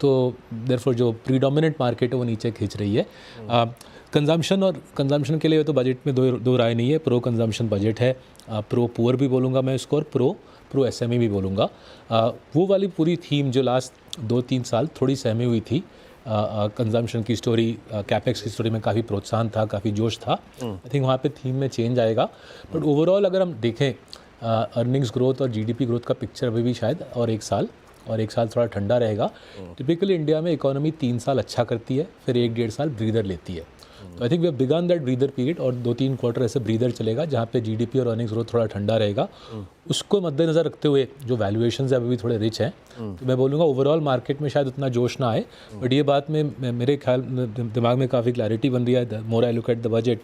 तो देयरफॉर जो प्रीडोमिनेंट मार्केट है वो नीचे खींच रही है। कंजम्पशन और कंजम्पशन के लिए तो बजट में दो राय नहीं है। प्रो कंजम्पशन बजट है, प्रो पुअर भी बोलूँगा मैं इसको, और प्रो एसएमई भी बोलूँगा। वो वाली पूरी थीम जो लास्ट 2-3 साल थोड़ी सहमी हुई थी, कंजम्पशन की स्टोरी, कैपेक्स की स्टोरी में काफ़ी प्रोत्साहन था, काफ़ी जोश था। आई थिंक वहाँ पे थीम में चेंज आएगा। बट ओवरऑल अगर हम देखें अर्निंग्स ग्रोथ और जीडीपी ग्रोथ का पिक्चर अभी भी शायद और एक साल थोड़ा ठंडा रहेगा। टिपिकली इंडिया में इकोनॉमी 3 साल अच्छा करती है, फिर 1-1.5 साल ब्रीदर लेती है। तो I think we have begun that breather period, और 2-3 क्वार्टर ऐसे ब्रीदर चलेगा जहाँ पे जीडीपी और अर्निंग्स ग्रोथ थोड़ा ठंडा रहेगा। उसको मद्देनज़र रखते हुए जो वैल्यूएशंस अभी भी थोड़े रिच हैं, तो मैं बोलूँगा ओवरऑल मार्केट में शायद उतना जोश ना आए। बट ये बात में मेरे ख्याल दिमाग में काफ़ी क्लैरिटी बन रही है more I look at the budget,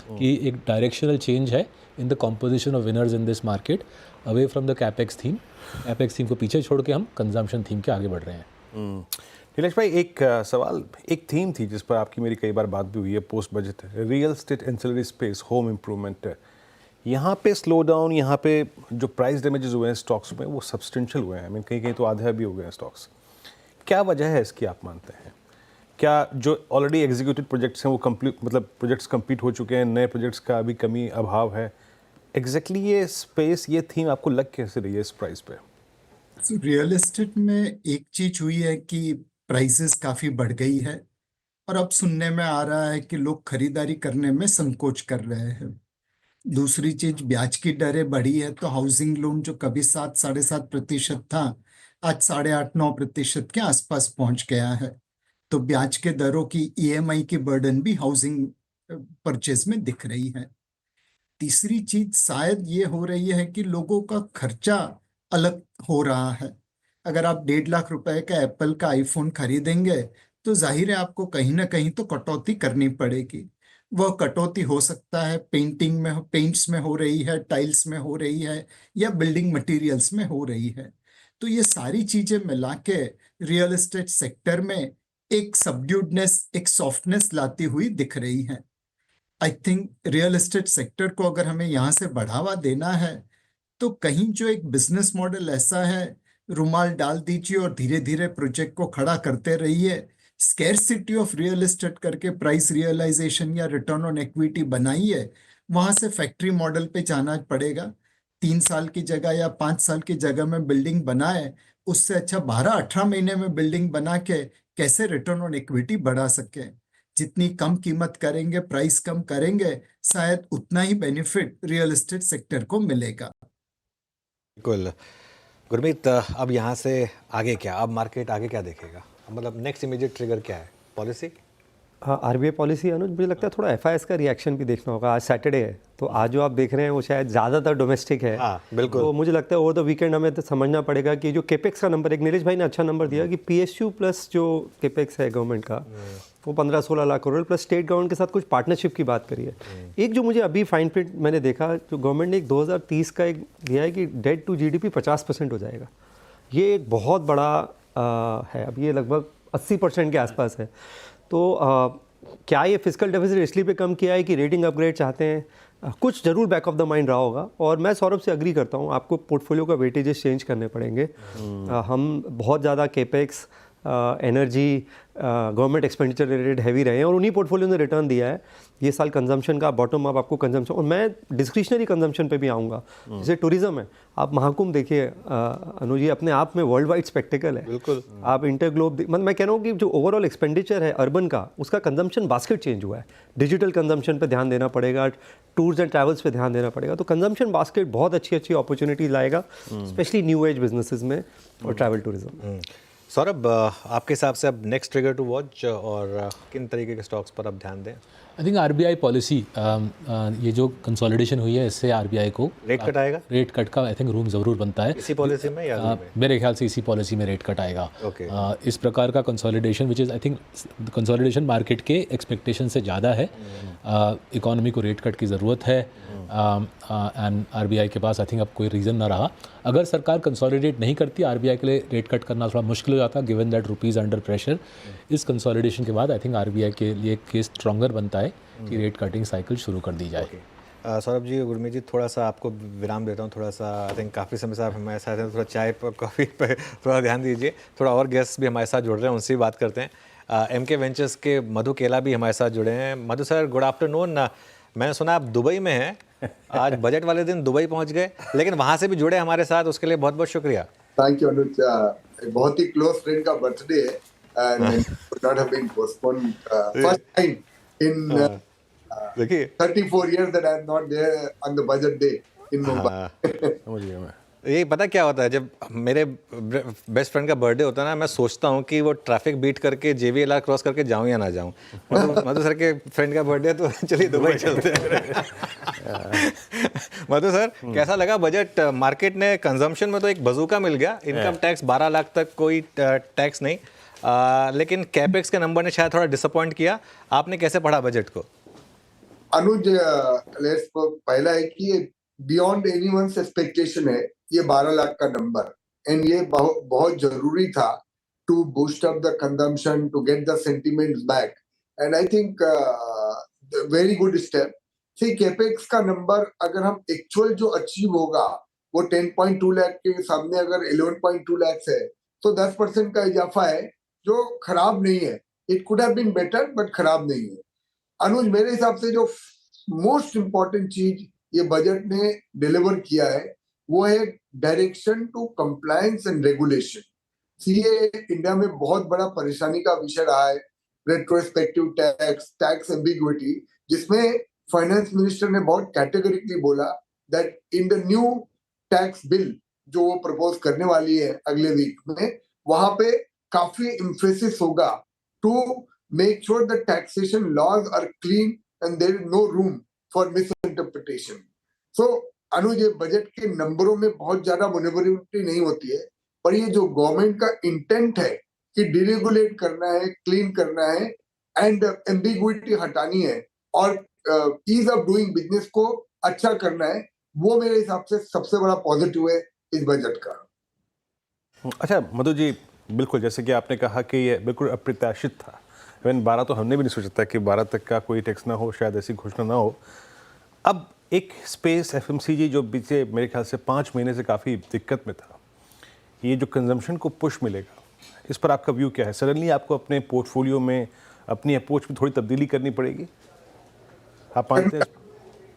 कि एक डायरेक्शनल चेंज है in the composition of winners in this market, away from the capex theme को पीछे छोड़ के हम कंजम्पशन थीम के आगे बढ़ रहे हैं। नीलेश भाई, एक सवाल, एक थीम थी जिस पर आपकी मेरी कई बार बात भी हुई है post budget, real estate ancillary space, home improvement. यहाँ पे स्लो डाउन, यहाँ पे जो प्राइस डैमेजेस हुए हैं स्टॉक्स में वो सब्सटेंशियल हुए हैं। आई मीन कहीं कहीं तो आधा भी हो गए हैं स्टॉक्स। क्या वजह है इसकी, आप मानते हैं? क्या जो ऑलरेडी एग्जीक्यूटेड प्रोजेक्ट्स हैं वो कंप्लीट, मतलब प्रोजेक्ट्स कंप्लीट हो चुके हैं, नए प्रोजेक्ट्स का अभी कमी अभाव है? एग्जैक्टली ये स्पेस, ये थीम आपको लग कैसे रही है इस प्राइस पे? रियल एस्टेट में एक चीज हुई है कि प्राइसेस काफी बढ़ गई है, और अब सुनने में आ रहा है कि लोग खरीदारी करने में संकोच कर रहे हैं। दूसरी चीज, ब्याज की दरें बढ़ी है, तो हाउसिंग लोन जो कभी 7-7.5% था, आज 8.5-9% के आसपास पहुंच गया है। तो ब्याज के दरों की ईएमआई की बर्डन भी हाउसिंग परचेज में दिख रही है। तीसरी चीज शायद ये हो रही है कि लोगों का खर्चा अलग हो रहा है। अगर आप 1.5 लाख रुपए का एप्पल का आईफोन खरीदेंगे, तो जाहिर है आपको कहीं ना कहीं तो कटौती करनी पड़ेगी। वह कटौती हो सकता है पेंट्स में हो रही है, टाइल्स में हो रही है, या बिल्डिंग मटेरियल्स में हो रही है। तो ये सारी चीजें मिला के रियल एस्टेट सेक्टर में एक सबड्यूडनेस, एक सॉफ्टनेस लाती हुई दिख रही है। I think real estate sector को अगर हमें यहाँ से बढ़ावा देना है, तो कहीं जो एक बिजनेस मॉडल ऐसा है, रुमाल डाल दीजिए और धीरे धीरे प्रोजेक्ट को खड़ा करते रहिए, स्केर्सिटी ऑफ रियल एस्टेट करके प्राइस रियलाइजेशन या रिटर्न ऑन इक्विटी बनाइए, वहां से फैक्ट्री मॉडल पे जाना पड़ेगा। 3 साल की जगह या 5 साल की जगह में बिल्डिंग बनाए, उससे अच्छा 12-18 महीने में बिल्डिंग बना के कैसे रिटर्न ऑन इक्विटी बढ़ा सके। जितनी कम कीमत करेंगे, प्राइस कम करेंगे, शायद उतना ही बेनिफिट रियल एस्टेट सेक्टर को मिलेगा। बिल्कुल। गुरमीत, अब यहाँ से आगे क्या, अब मार्केट आगे क्या देखेगा? मतलब नेक्स्ट इमीडिएट ट्रिगर क्या है? पॉलिसी? हाँ, आरबीआई पॉलिसी अनुज, मुझे लगता है थोड़ा एफआईएस का रिएक्शन भी देखना होगा। आज सैटरडे है, तो आज जो आप देख रहे हैं वो शायद ज़्यादातर डोमेस्टिक है। हाँ, बिल्कुल। तो मुझे लगता है ओवर द वीकेंड हमें तो समझना पड़ेगा कि जो केपेक्स का नंबर, एक नीलेश भाई ने अच्छा नंबर दिया कि पीएसयू प्लस जो केपेक्स है गवर्नमेंट का, वो 15-16 lakh crore plus state government के साथ कुछ पार्टनरशिप की बात करी है। एक जो मुझे अभी फाइन प्रिंट मैंने देखा, जो गवर्नमेंट ने एक 2030 का एक दिया है कि डेट टू जीडीपी 50% हो जाएगा। ये एक बहुत बड़ा है। अब ये लगभग 80% के आसपास है। तो क्या ये फिस्कल डेफिसिट इसलिए पे कम किया है कि रेटिंग अपग्रेड चाहते हैं? कुछ जरूर बैक ऑफ द माइंड रहा होगा। और मैं सौरभ से एग्री करता हूँ, आपको पोर्टफोलियो का वेटेजेस चेंज करने पड़ेंगे। हम बहुत ज़्यादा capex, energy, government expenditure related heavy रहे हैं, और उन्हीं पोर्टफोलियो ने रिटर्न दिया है। ये साल कंजम्पशन का बॉटम अप आपको कंजम्पशन, और मैं डिस्क्रिशनरी कंजम्पशन पे भी आऊँगा। जैसे टूरिज्म है, आप महाकुंभ देखिए अनुज जी, अपने आप में वर्ल्ड वाइड स्पेक्टिकल है। बिल्कुल। आप इंटरग्लोब, मैं कह रहा हूँ कि जो ओवरऑल एक्सपेंडिचर है अर्बन का, उसका कंजम्पशन बास्केट चेंज हुआ है। डिजिटल कंजम्पशन पे ध्यान देना पड़ेगा, टूर्स एंड ट्रैवल्स पे ध्यान देना पड़ेगा। तो कंजम्पशन बास्केट बहुत अच्छी अपॉर्चुनिटी लाएगा, स्पेशली न्यू एज बिजनेसेस में और ट्रैवल टूरिज्म। सौरभ, आपके हिसाब से अब नेक्स्ट ट्रिगर टू वॉच और किन तरीके के स्टॉक्स पर अब ध्यान दें? आई थिंक आरबीआई पॉलिसी, ये जो कंसोलिडेशन हुई है, इससे आरबीआई को रेट कट आएगा? रेट कट का आई थिंक रूम ज़रूर बनता है इसी पॉलिसी में या मेरे ख्याल से इसी पॉलिसी में रेट कट आएगा। Okay. इस प्रकार का consolidation which is I think consolidation market के एक्सपेक्टेशन से ज़्यादा है। इकोनॉमी को रेट कट की ज़रूरत है एंड आरबीआई के पास आई थिंक अब कोई रीज़न ना रहा। अगर सरकार कंसोलिडेट नहीं करती, आरबीआई के लिए रेट कट करना थोड़ा मुश्किल हो जाता, given that rupees under pressure. इस कंसोलिडेशन के बाद आई थिंक आरबीआई के लिए केस स्ट्रॉन्गर बनता है कि रेट कटिंग साइकिल शुरू कर दी जाए। सौरभ जी, गुरमीत जी, थोड़ा सा आपको विराम देता हूँ। थोड़ा सा आई थिंक काफ़ी समय से आप हमारे साथ हैं, थोड़ा चाय पर कॉफ़ी पर थोड़ा ध्यान दीजिए। थोड़ा और गेस्ट भी हमारे साथ जुड़ रहे हैं, उनसे भी बात करते हैं। एमके वेंचर्स के मधु केला भी हमारे साथ जुड़े हैं। मधु सर, गुड आफ्टरनून। मैंने सुना आप दुबई में हैं, आज बजट वाले दिन दुबई पहुंच गए, लेकिन वहां से भी जुड़े हमारे साथ, उसके लिए बहुत बहुत शुक्रिया। थैंक यू अनुज, बहुत ही क्लोज फ्रेंड का बर्थडे है and not have been postponed first time in देखिए 34 years that I am not there on the budget day in Mumbai. समझ गया मैं। ये पता क्या होता है, जब मेरे बेस्ट फ्रेंड का बर्थडे होता है ना, मैं सोचता हूँ कि वो ट्रैफिक बीट करके JVLR क्रॉस करके जाऊँ या ना जाऊँ। मधु सर के फ्रेंड का बर्थडे, तो चलिए दुबई चलते हैं। मधु सर, कैसा लगा बजट? मार्केट ने कंजम्पशन में तो एक बजूका मिल गया, इनकम टैक्स 12 लाख तक कोई टैक्स नहीं, लेकिन कैपेक्स के नंबर ने शायद थोड़ा डिसअपॉइंट किया। आपने कैसे पढ़ा बजट को? अनुज, पहला है कि ये बियॉन्ड एनीवन्स एक्सपेक्टेशन है, ये 12 लाख का नंबर, एंड ये बहुत जरूरी था to boost up the consumption, to get the sentiments back, and I think very good step. See, capex का नंबर अगर हम एक्चुअल जो अचीव होगा वो 10.2 लाख के सामने अगर 11.2 लाख है, तो 10% का इजाफा है, जो खराब नहीं है। It could have been better, but खराब नहीं है। अनुज, मेरे हिसाब से जो मोस्ट इंपॉर्टेंट चीज ये बजट ने डिलीवर किया है वो है direction to compliance and regulation. CA India में बहुत बड़ा परेशानी का विषय रहा है, रेट्रोस्पेक्टिव टैक्स, टैक्स एम्बिग्विटी, जिसमें फाइनेंस मिनिस्टर ने बहुत कैटेगरिकली बोला that in the new tax bill जो वो प्रपोज करने वाली है अगले वीक में, वहां पे काफी एम्फेसिस होगा to make sure the taxation laws are clean and there is no room for misinterpretation. So, अनुज, ये बजट के नंबरों में बहुत ज्यादा मैनेवरेबिलिटी नहीं होती है, पर ये जो गवर्नमेंट का इंटेंट है कि डिरेगुलेट करना है, क्लीन करना है एंड एम्बिग्विटी हटानी है और ईज ऑफ डूइंग बिजनेस को अच्छा करना है, वो मेरे हिसाब से सबसे बड़ा पॉजिटिव है इस बजट का। अच्छा मधु जी, बिल्कुल जैसे कि आपने कहा कि ये बिल्कुल अप्रत्याशित था। 12 तो हमने भी नहीं सोचा था कि 12 तक का कोई टैक्स ना हो, शायद ऐसी घोषणा ना हो। अब एक स्पेस FMCG जो बीते मेरे ख्याल से 5 महीने से काफ़ी दिक्कत में था, ये जो कंजम्पशन को पुश मिलेगा, इस पर आपका व्यू क्या है? सडनली आपको अपने पोर्टफोलियो में अपनी अप्रोच में थोड़ी तब्दीली करनी पड़ेगी, आप मानते हैं?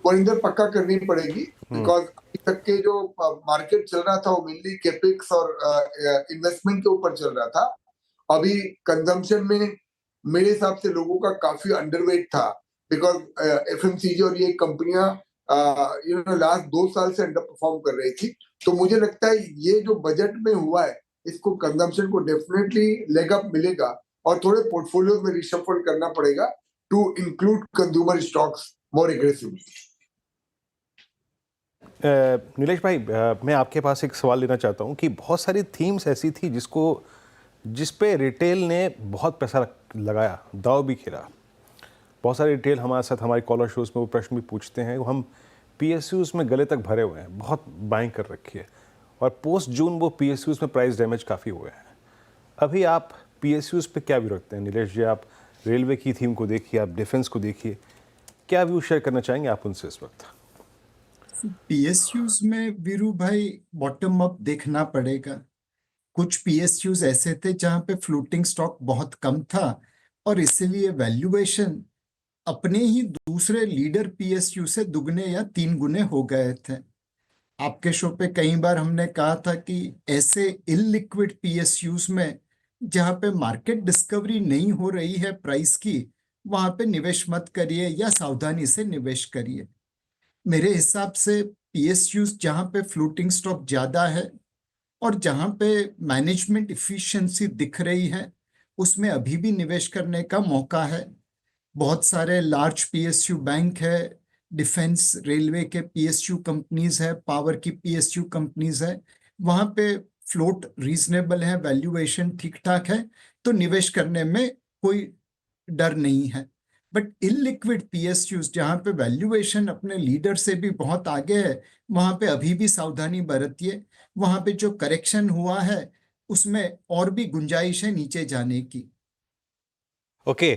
वरिंदर, पक्का करनी पड़ेगी, बिकॉज अभी तक के जो मार्केट चल रहा था वो मेनली कैपेक्स और इन्वेस्टमेंट के ऊपर चल रहा था। अभी कंजम्पशन में मेरे हिसाब से लोगों का काफी अंडरवेट था, बिकॉज FMCG और ये कंपनियां लास्ट 2 साल से अंडर परफॉर्म कर रही थी। तो मुझे लगता है ये जो बजट में हुआ है, इसको कंजम्पशन को डेफिनेटली लेग अप मिलेगा और थोड़े पोर्टफोलियो में रिशफल करना पड़ेगा to include consumer stocks more aggressively. Nilesh भाई, मैं आपके पास एक सवाल लेना चाहता हूँ कि बहुत सारी थीम्स ऐसी थी जिस पे रिटेल ने बहुत पैसा लगाया, दाव भी खेला। बहुत सारे रिटेल हमारे साथ हमारे कॉलर शोज़ में वो प्रश्न भी पूछते हैं, हम PSUs में गले तक भरे हुए हैं, बहुत बाइंग कर रखी है, और पोस्ट जून वो PSUs में प्राइस डैमेज काफ़ी हुए हैं। अभी आप PSUs पे क्या व्यू रखते हैं नीलेश जी? आप रेलवे की थीम को देखिए, आप डिफेंस को देखिए, क्या व्यू शेयर करना चाहेंगे आप उनसे इस वक्त? PSUs में वीरू भाई बॉटम अप देखना पड़ेगा। कुछ PSUs ऐसे थे जहां पे फ्लोटिंग स्टॉक बहुत कम था और इसीलिए वैल्यूएशन अपने ही दूसरे लीडर PSU से दुगने या 3 गुने हो गए थे। आपके शो पे कई बार हमने कहा था कि ऐसे इललिक्विड PSUs में जहां पे मार्केट डिस्कवरी नहीं हो रही है प्राइस की, वहां पे निवेश मत करिए या सावधानी से निवेश करिए। मेरे हिसाब से PSUs जहां पे फ्लोटिंग स्टॉक ज्यादा है और जहां पे मैनेजमेंट इफिशिएंसी दिख रही है, उसमें अभी भी निवेश करने का मौका है। बहुत सारे लार्ज PSU बैंक है, डिफेंस रेलवे के PSU कंपनीज है, पावर की PSU कंपनीज है, वहां पे फ्लोट रीजनेबल है, वैल्यूएशन ठीक ठाक है, तो निवेश करने में कोई डर नहीं है। बट इलिक्विड पीएसयूज जहां पे वैल्यूएशन अपने लीडर से भी बहुत आगे है, वहां पे अभी भी सावधानी बरतिए। वहां पे जो करेक्शन हुआ है उसमें और भी गुंजाइश है नीचे जाने की। ओके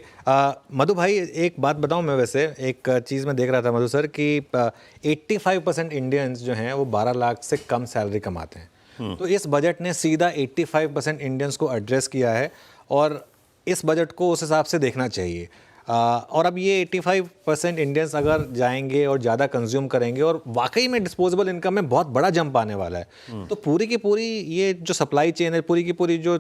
मधु भाई, एक बात बताऊं, मैं वैसे एक चीज़ में देख रहा था मधु सर कि 85% इंडियंस जो हैं वो 12 लाख से कम सैलरी कमाते हैं। तो इस बजट ने सीधा 85% इंडियंस को एड्रेस किया है और इस बजट को उस हिसाब से देखना चाहिए। और अब ये 85% इंडियंस अगर जाएंगे और ज़्यादा कंज्यूम करेंगे और वाकई में डिस्पोजेबल इनकम में बहुत बड़ा जंप आने वाला है, तो पूरी की पूरी ये जो सप्लाई चेन है, पूरी की पूरी जो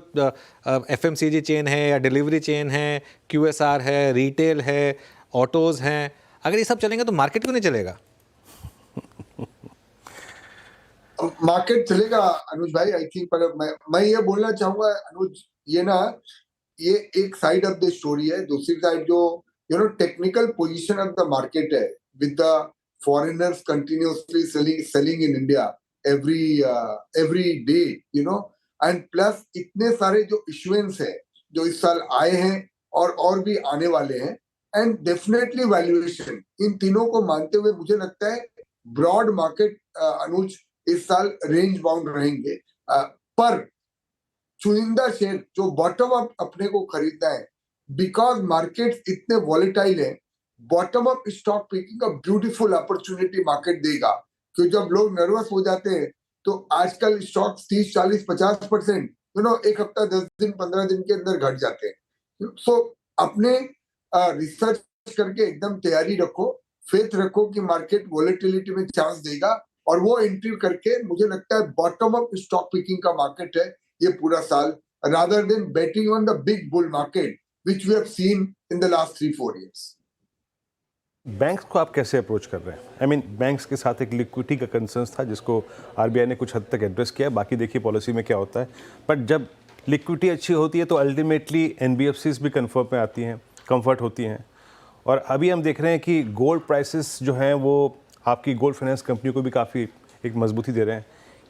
एफएमसीजी चेन है या डिलीवरी चेन है, क्यूएसआर है, रिटेल है, ऑटोज़ हैं, अगर ये सब चलेंगे तो मार्केट क्यों नहीं चलेगा? मार्केट चलेगा अनुज भाई, आई थिंक। पर मैं ये बोलना चाहूंगा अनुज, ये एक साइड ऑफ द स्टोरी है। दूसरी साइड जो technical position of the market है, with the foreigners continuously selling in India every day, and plus इतने सारे जो इशुएंस है जो इस साल आए हैं और भी आने वाले हैं, एंड डेफिनेटली वैल्यूएशन, इन तीनों को मानते हुए मुझे लगता है ब्रॉड मार्केट अनुज इस साल रेंज बाउंड रहेंगे। पर चुनिंदा शेयर जो बॉटम अप अपने को खरीदना है, बिकॉज मार्केट इतने वॉलेटाइल है, बॉटम अप स्टॉक पिकिंग का ब्यूटीफुल अपॉर्चुनिटी मार्केट देगा। क्योंकि जब लोग नर्वस हो जाते हैं तो आजकल स्टॉक 30, 40, 50% एक हफ्ता, 10 दिन, 15 दिन के अंदर घट जाते हैं। सो अपने रिसर्च करके एकदम तैयारी रखो, फेथ रखो कि मार्केट वॉलेटिलिटी में चांस देगा, और वो एंट्री करके मुझे लगता है बॉटम अप स्टॉक पिकिंग का मार्केट है ये पूरा साल, rather than betting on the big bull market which we have seen in the last 3-4 years. Banks को आप कैसे अप्रोच कर रहे हैं? आई मीन बैंक्स के साथ एक लिक्विडिटी का कंसर्न था जिसको आरबीआई ने कुछ हद तक एड्रेस किया है, बाकी देखिए पॉलिसी में क्या होता है। बट जब लिक्विडिटी अच्छी होती है तो अल्टीमेटली एनबीएफसीज भी कंफर्ट में आती हैं, कंफर्ट होती हैं। और अभी हम देख रहे हैं कि गोल्ड प्राइसेस जो हैं वो आपकी गोल्ड फाइनेंस कंपनी को भी काफ़ी एक मजबूती दे रहे हैं।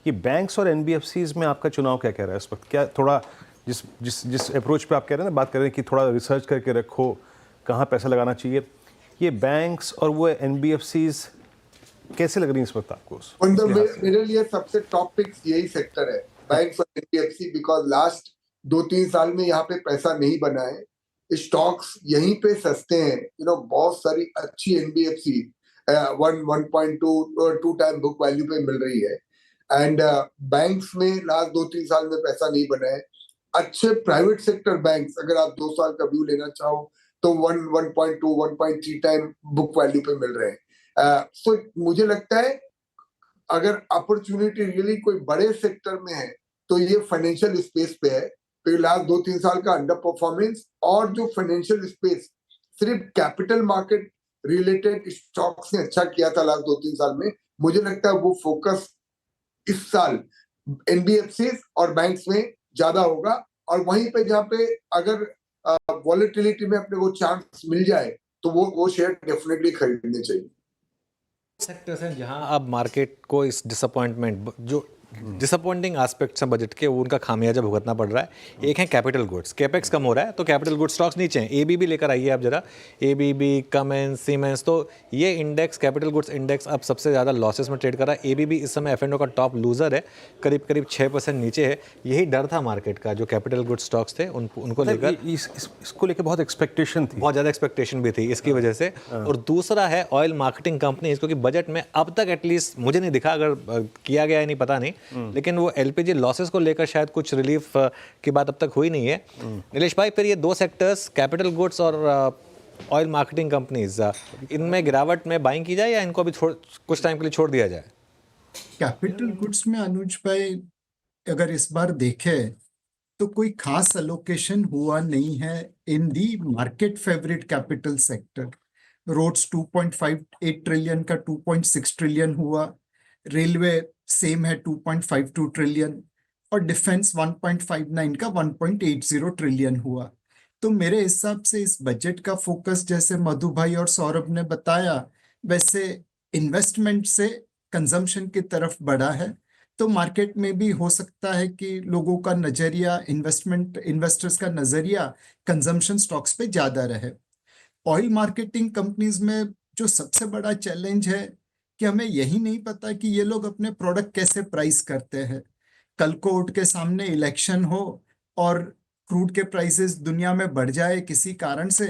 ये बैंक्स और एनबीएफसीज में आपका चुनाव क्या कह रहा है इस वक्त? क्या थोड़ा जिस अप्रोच पे आप कह रहे हैं ना, बात कर रहे हैं कि थोड़ा रिसर्च करके रखो कहाँ पैसा लगाना चाहिए, ये बैंक्स और वो एनबीएफसीज कैसे लग रही है इस वक्त आपको? मेरे लिए सबसे टॉप पिक्स यही सेक्टर है, बैंक्स और एनबीएफसी, बिकॉज लास्ट 2-3 साल में यहाँ पे पैसा नहीं बना है, स्टॉक्स यहीं पे सस्ते हैं। बहुत सारी अच्छी एनबीएफसी 1.2 टाइम बुक वैल्यू पे मिल रही है, एंड बैंक्स में लास्ट 2-3 साल में पैसा नहीं बना है। अच्छे प्राइवेट सेक्टर बैंक्स अगर आप 2 साल का व्यू लेना चाहो तो 1.2, 1.3 टाइम बुक वैल्यू पे मिल रहे हैं। सो मुझे लगता है अगर अपॉर्चुनिटी रियली कोई बड़े सेक्टर में है तो ये फाइनेंशियल स्पेस पे है। तो लास्ट 2-3 साल का अंडर परफॉर्मेंस और जो फाइनेंशियल स्पेस सिर्फ कैपिटल मार्केट रिलेटेड स्टॉक्स ने अच्छा किया था लास्ट 2-3 साल में, मुझे लगता है वो फोकस इस साल एनबीएफसी और बैंक्स में ज्यादा होगा। और वहीं पे जहाँ पे अगर वॉलेटिलिटी में अपने को चांस मिल जाए तो वो शेयर डेफिनेटली खरीदने चाहिए। सेक्टर्स हैं जहां अब मार्केट को इस जो डिसअपॉइंटिंग एस्पेक्ट्स हैं बजट के, वो उनका खामियाजा भुगतना पड़ रहा है। एक है कैपिटल गुड्स, कैपेक्स कम हो रहा है तो कैपिटल गुड्स स्टॉक्स नीचे हैं। एबीबी लेकर आइए आप जरा, एबीबी, कमेंस, सीमेंस, तो ये इंडेक्स, कैपिटल गुड्स इंडेक्स अब सबसे ज़्यादा लॉसेस में ट्रेड कर रहा है। एबीबी इस समय एफ&ओ का टॉप लूजर है, करीब 6% नीचे है। यही डर था मार्केट का, जो कैपिटल गुड्स स्टॉक्स थे उनको लेकर, इसको लेकर बहुत एक्सपेक्टेशन थी, बहुत ज़्यादा एक्सपेक्टेशन भी थी इसकी वजह से। और दूसरा है ऑयल मार्केटिंग कंपनी, क्योंकि बजट में अब तक एटलीस्ट मुझे नहीं दिखा, अगर किया गया है नहीं पता नहीं, लेकिन वो एलपीजी लॉसेस को लेकर शायद कुछ रिलीफ की बात अब तक हुई नहीं है। नीलेश भाई, फिर ये 2 सेक्टर्स कैपिटल गुड्स और ऑयल मार्केटिंग कंपनीज, इनमें गिरावट में बाइंग की जाए या इनको अभी कुछ टाइम के लिए छोड़ दिया जाए? कैपिटल गुड्स में अनुज भाई अगर इस बार देखे तो कोई खास अलोकेशन हुआ नहीं है in the market favourite capital sector. Roads 2.58 trillion का 2.6 ट्रिलियन हुआ, रेलवे सेम है 2.52 ट्रिलियन, और डिफेंस 1.59 का 1.80 ट्रिलियन हुआ। तो मेरे हिसाब से इस बजट का फोकस, जैसे मधु भाई और सौरभ ने बताया, वैसे इन्वेस्टमेंट से कंजम्पशन की तरफ बढ़ा है। तो मार्केट में भी हो सकता है कि लोगों का नजरिया, इन्वेस्टर्स का नजरिया कंजम्पशन स्टॉक्स पे ज्यादा रहे। ऑयल मार्केटिंग कंपनीज में जो सबसे बड़ा चैलेंज है कि हमें यही नहीं पता कि ये लोग अपने प्रोडक्ट कैसे प्राइस करते हैं। कल को उठ के सामने इलेक्शन हो और क्रूड के प्राइसेस दुनिया में बढ़ जाए किसी कारण से,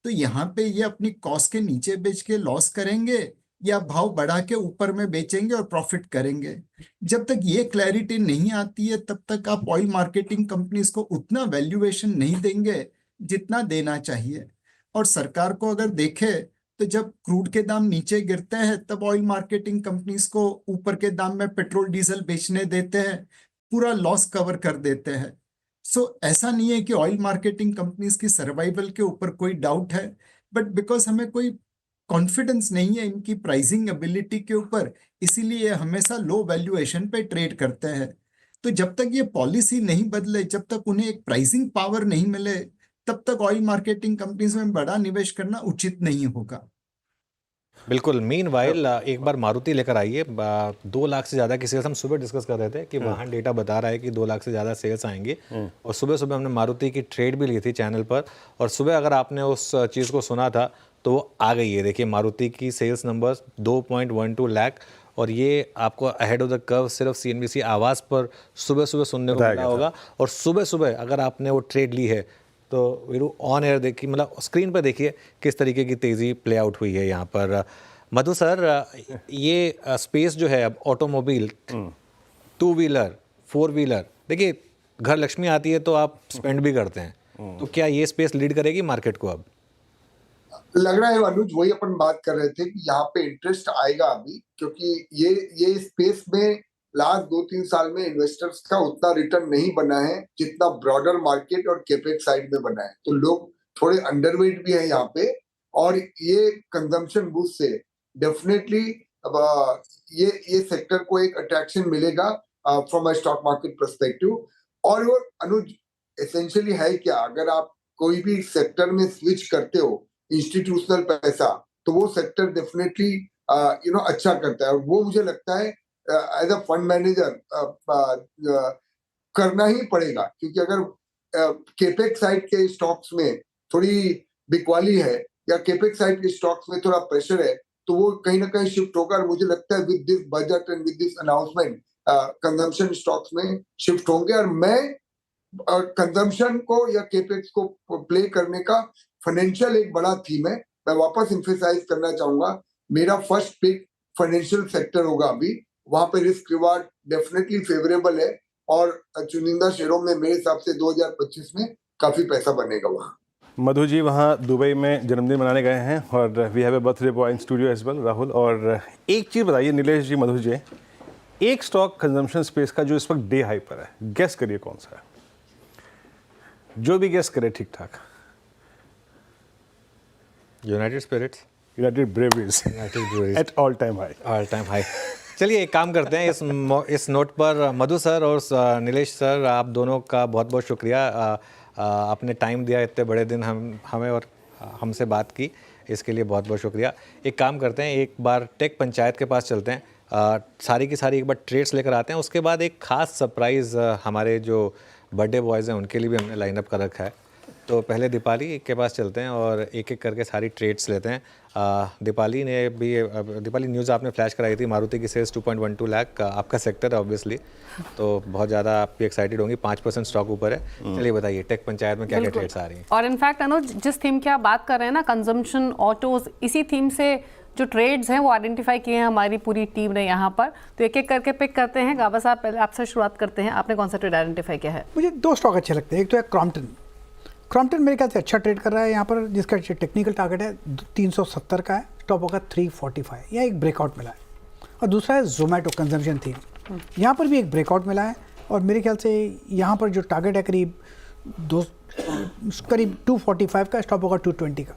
तो यहाँ पे ये अपनी कॉस्ट के नीचे बेच के लॉस करेंगे या भाव बढ़ा के ऊपर में बेचेंगे और प्रॉफिट करेंगे। जब तक ये क्लैरिटी नहीं आती है तब तक आप ऑयल मार्केटिंग कंपनीज को उतना वैल्यूएशन नहीं देंगे जितना देना चाहिए। और सरकार को अगर देखे तो जब क्रूड के दाम नीचे गिरते हैं तब ऑयल मार्केटिंग कंपनीज को ऊपर के दाम में पेट्रोल डीजल बेचने देते हैं, पूरा लॉस कवर कर देते हैं। सो ऐसा नहीं है कि ऑयल मार्केटिंग कंपनीज की सर्वाइवल के ऊपर कोई डाउट है, बट बिकॉज हमें कोई कॉन्फिडेंस नहीं है इनकी प्राइसिंग एबिलिटी के ऊपर, इसीलिए हमेशा लो वैल्यूएशन पे ट्रेड करते हैं। तो जब तक ये पॉलिसी नहीं बदले, जब तक उन्हें एक प्राइसिंग पावर नहीं मिले, तब तक ऑयल मार्केटिंग कंपनीज में बड़ा निवेश करना उचित नहीं होगा। बिल्कुल। मीनवाइल एक बार मारुति लेकर आइए 2 लाख से ज़्यादा की सेल्स। हम सुबह डिस्कस कर रहे थे कि वाहन डेटा बता रहा है कि 2 लाख से ज़्यादा सेल्स आएंगी, और सुबह सुबह हमने मारुति की ट्रेड भी ली थी चैनल पर, और सुबह अगर आपने उस चीज़ को सुना था तो वो आ गई है। देखिए मारुति की सेल्स नंबर्स 2.12 लाख, और ये आपको अहेड ऑफ द कर्व सिर्फ CNBC आवाज़ पर सुबह सुबह सुनने को मिला होगा। और सुबह सुबह अगर आपने वो ट्रेड ली है तो वीरू ऑन एयर देखिए, मतलब स्क्रीन पर देखिए किस तरीके की तेज़ी प्ले आउट हुई है यहाँ पर। मधु सर, ये स्पेस जो है अब ऑटोमोबाइल, 2 व्हीलर 4 व्हीलर, देखिए घर लक्ष्मी आती है तो आप स्पेंड भी करते हैं, तो क्या ये स्पेस लीड करेगी मार्केट को? अब लग रहा है अनुज, वही अपन बात कर रहे थे कि यहाँ पे इंटरेस्ट आएगा अभी, क्योंकि ये स्पेस में लास्ट 2-3 साल में इन्वेस्टर्स का उतना रिटर्न नहीं बना है जितना ब्रॉडर मार्केट और केपेक्स साइड में बना है। तो लोग थोड़े अंडरवेट भी है यहाँ पे, और ये कंजम्पशन बूस्ट से डेफिनेटली ये सेक्टर को एक अट्रैक्शन मिलेगा from a stock market perspective. और वो अनुज एसेंशियली है क्या, अगर आप कोई भी सेक्टर में स्विच करते हो इंस्टीट्यूशनल पैसा, तो वो सेक्टर डेफिनेटली अच्छा करता है। और वो मुझे लगता है एज अ फंड मैनेजर करना ही पड़ेगा, क्योंकि अगर केपेक्स साइड के स्टॉक्स में थोड़ी बिकवाली है या केपेक्स साइड के स्टॉक्स में थोड़ा प्रेशर है, तो वो कहीं ना कहीं शिफ्ट होगा। और मुझे लगता है with this budget and with this announcement consumption stocks में शिफ्ट होंगे। और मैं कंजम्पशन को या केपेक्स को प्ले करने का फाइनेंशियल एक बड़ा थीम है। मैं वापस एम्फेसाइज करना चाहूंगा, मेरा फर्स्ट पिक फाइनेंशियल सेक्टर होगा अभी। वहां पे रिस्क रिवार्ड डेफिनेटली फेवरेबल है, और चुनिंदा शेयरों में मेरे हिसाब से 2025 में काफी पैसा बनेगा वहां। मधु जी वहाँ दुबई में जन्मदिन मनाने गए हैं, और we have a birthday boy in studio as well, Rahul. और एक चीज़ बताइए नीलेश जी, मधु जी, एक स्टॉक कंजम्पशन स्पेस का जो इस वक्त डे हाई पर है, गेस करिए कौन सा है? जो भी गेस करे ठीक ठाक। United Spirits, United Breweries at all time high. चलिए एक काम करते हैं, इस नोट पर मधु सर और नीलेश सर, आप दोनों का बहुत बहुत शुक्रिया। आपने टाइम दिया, इतने बड़े दिन हमें और हमसे बात की, इसके लिए बहुत बहुत शुक्रिया। एक काम करते हैं, एक बार टेक पंचायत के पास चलते हैं, सारी की सारी एक बार ट्रेड्स लेकर आते हैं, उसके बाद एक ख़ास सरप्राइज़ हमारे जो बर्थडे बॉयज़ हैं उनके लिए भी हमने लाइनअप कर रखा है। तो पहले दीपाली के पास चलते हैं और एक एक करके सारी ट्रेड्स लेते हैं। दीपाली न्यूज़ आपने फ्लैश कराई थी, मारुति की सेल्स 2.12 लाख, आपका सेक्टर है ऑब्वियसली, तो बहुत ज़्यादा आप भी एक्साइटेड होंगी, 5% स्टॉक ऊपर है। चलिए बताइए टेक पंचायत में क्या क्या ट्रेड्स आ रही हैं? और इनफैक्ट अनुज, जिस थीम की आप बात कर रहे हैं ना, कंजम्पशन, ऑटोज, इसी थीम से जो ट्रेड्स हैं वो आइडेंटिफाई किए हैं हमारी पूरी टीम ने यहाँ पर। तो एक एक करके पिक करते हैं। गाबा साहब पहले आपसे शुरुआत करते हैं, आपने कौन सा ट्रेड आइडेंटिफाई किया है? मुझे 2 स्टॉक अच्छे लगते हैं। एक तो है क्रॉम्पटन मेरे ख्याल से अच्छा ट्रेड कर रहा है यहाँ पर, जिसका टेक्निकल टारगेट है 370 का है, स्टॉप होगा 345, या एक ब्रेकआउट मिला है। और दूसरा है जोमेटो कंजम्पशन थीम, यहाँ पर भी एक ब्रेकआउट मिला है, और मेरे ख्याल से यहाँ पर जो टारगेट है करीब 245 का, स्टॉप होगा 220 का।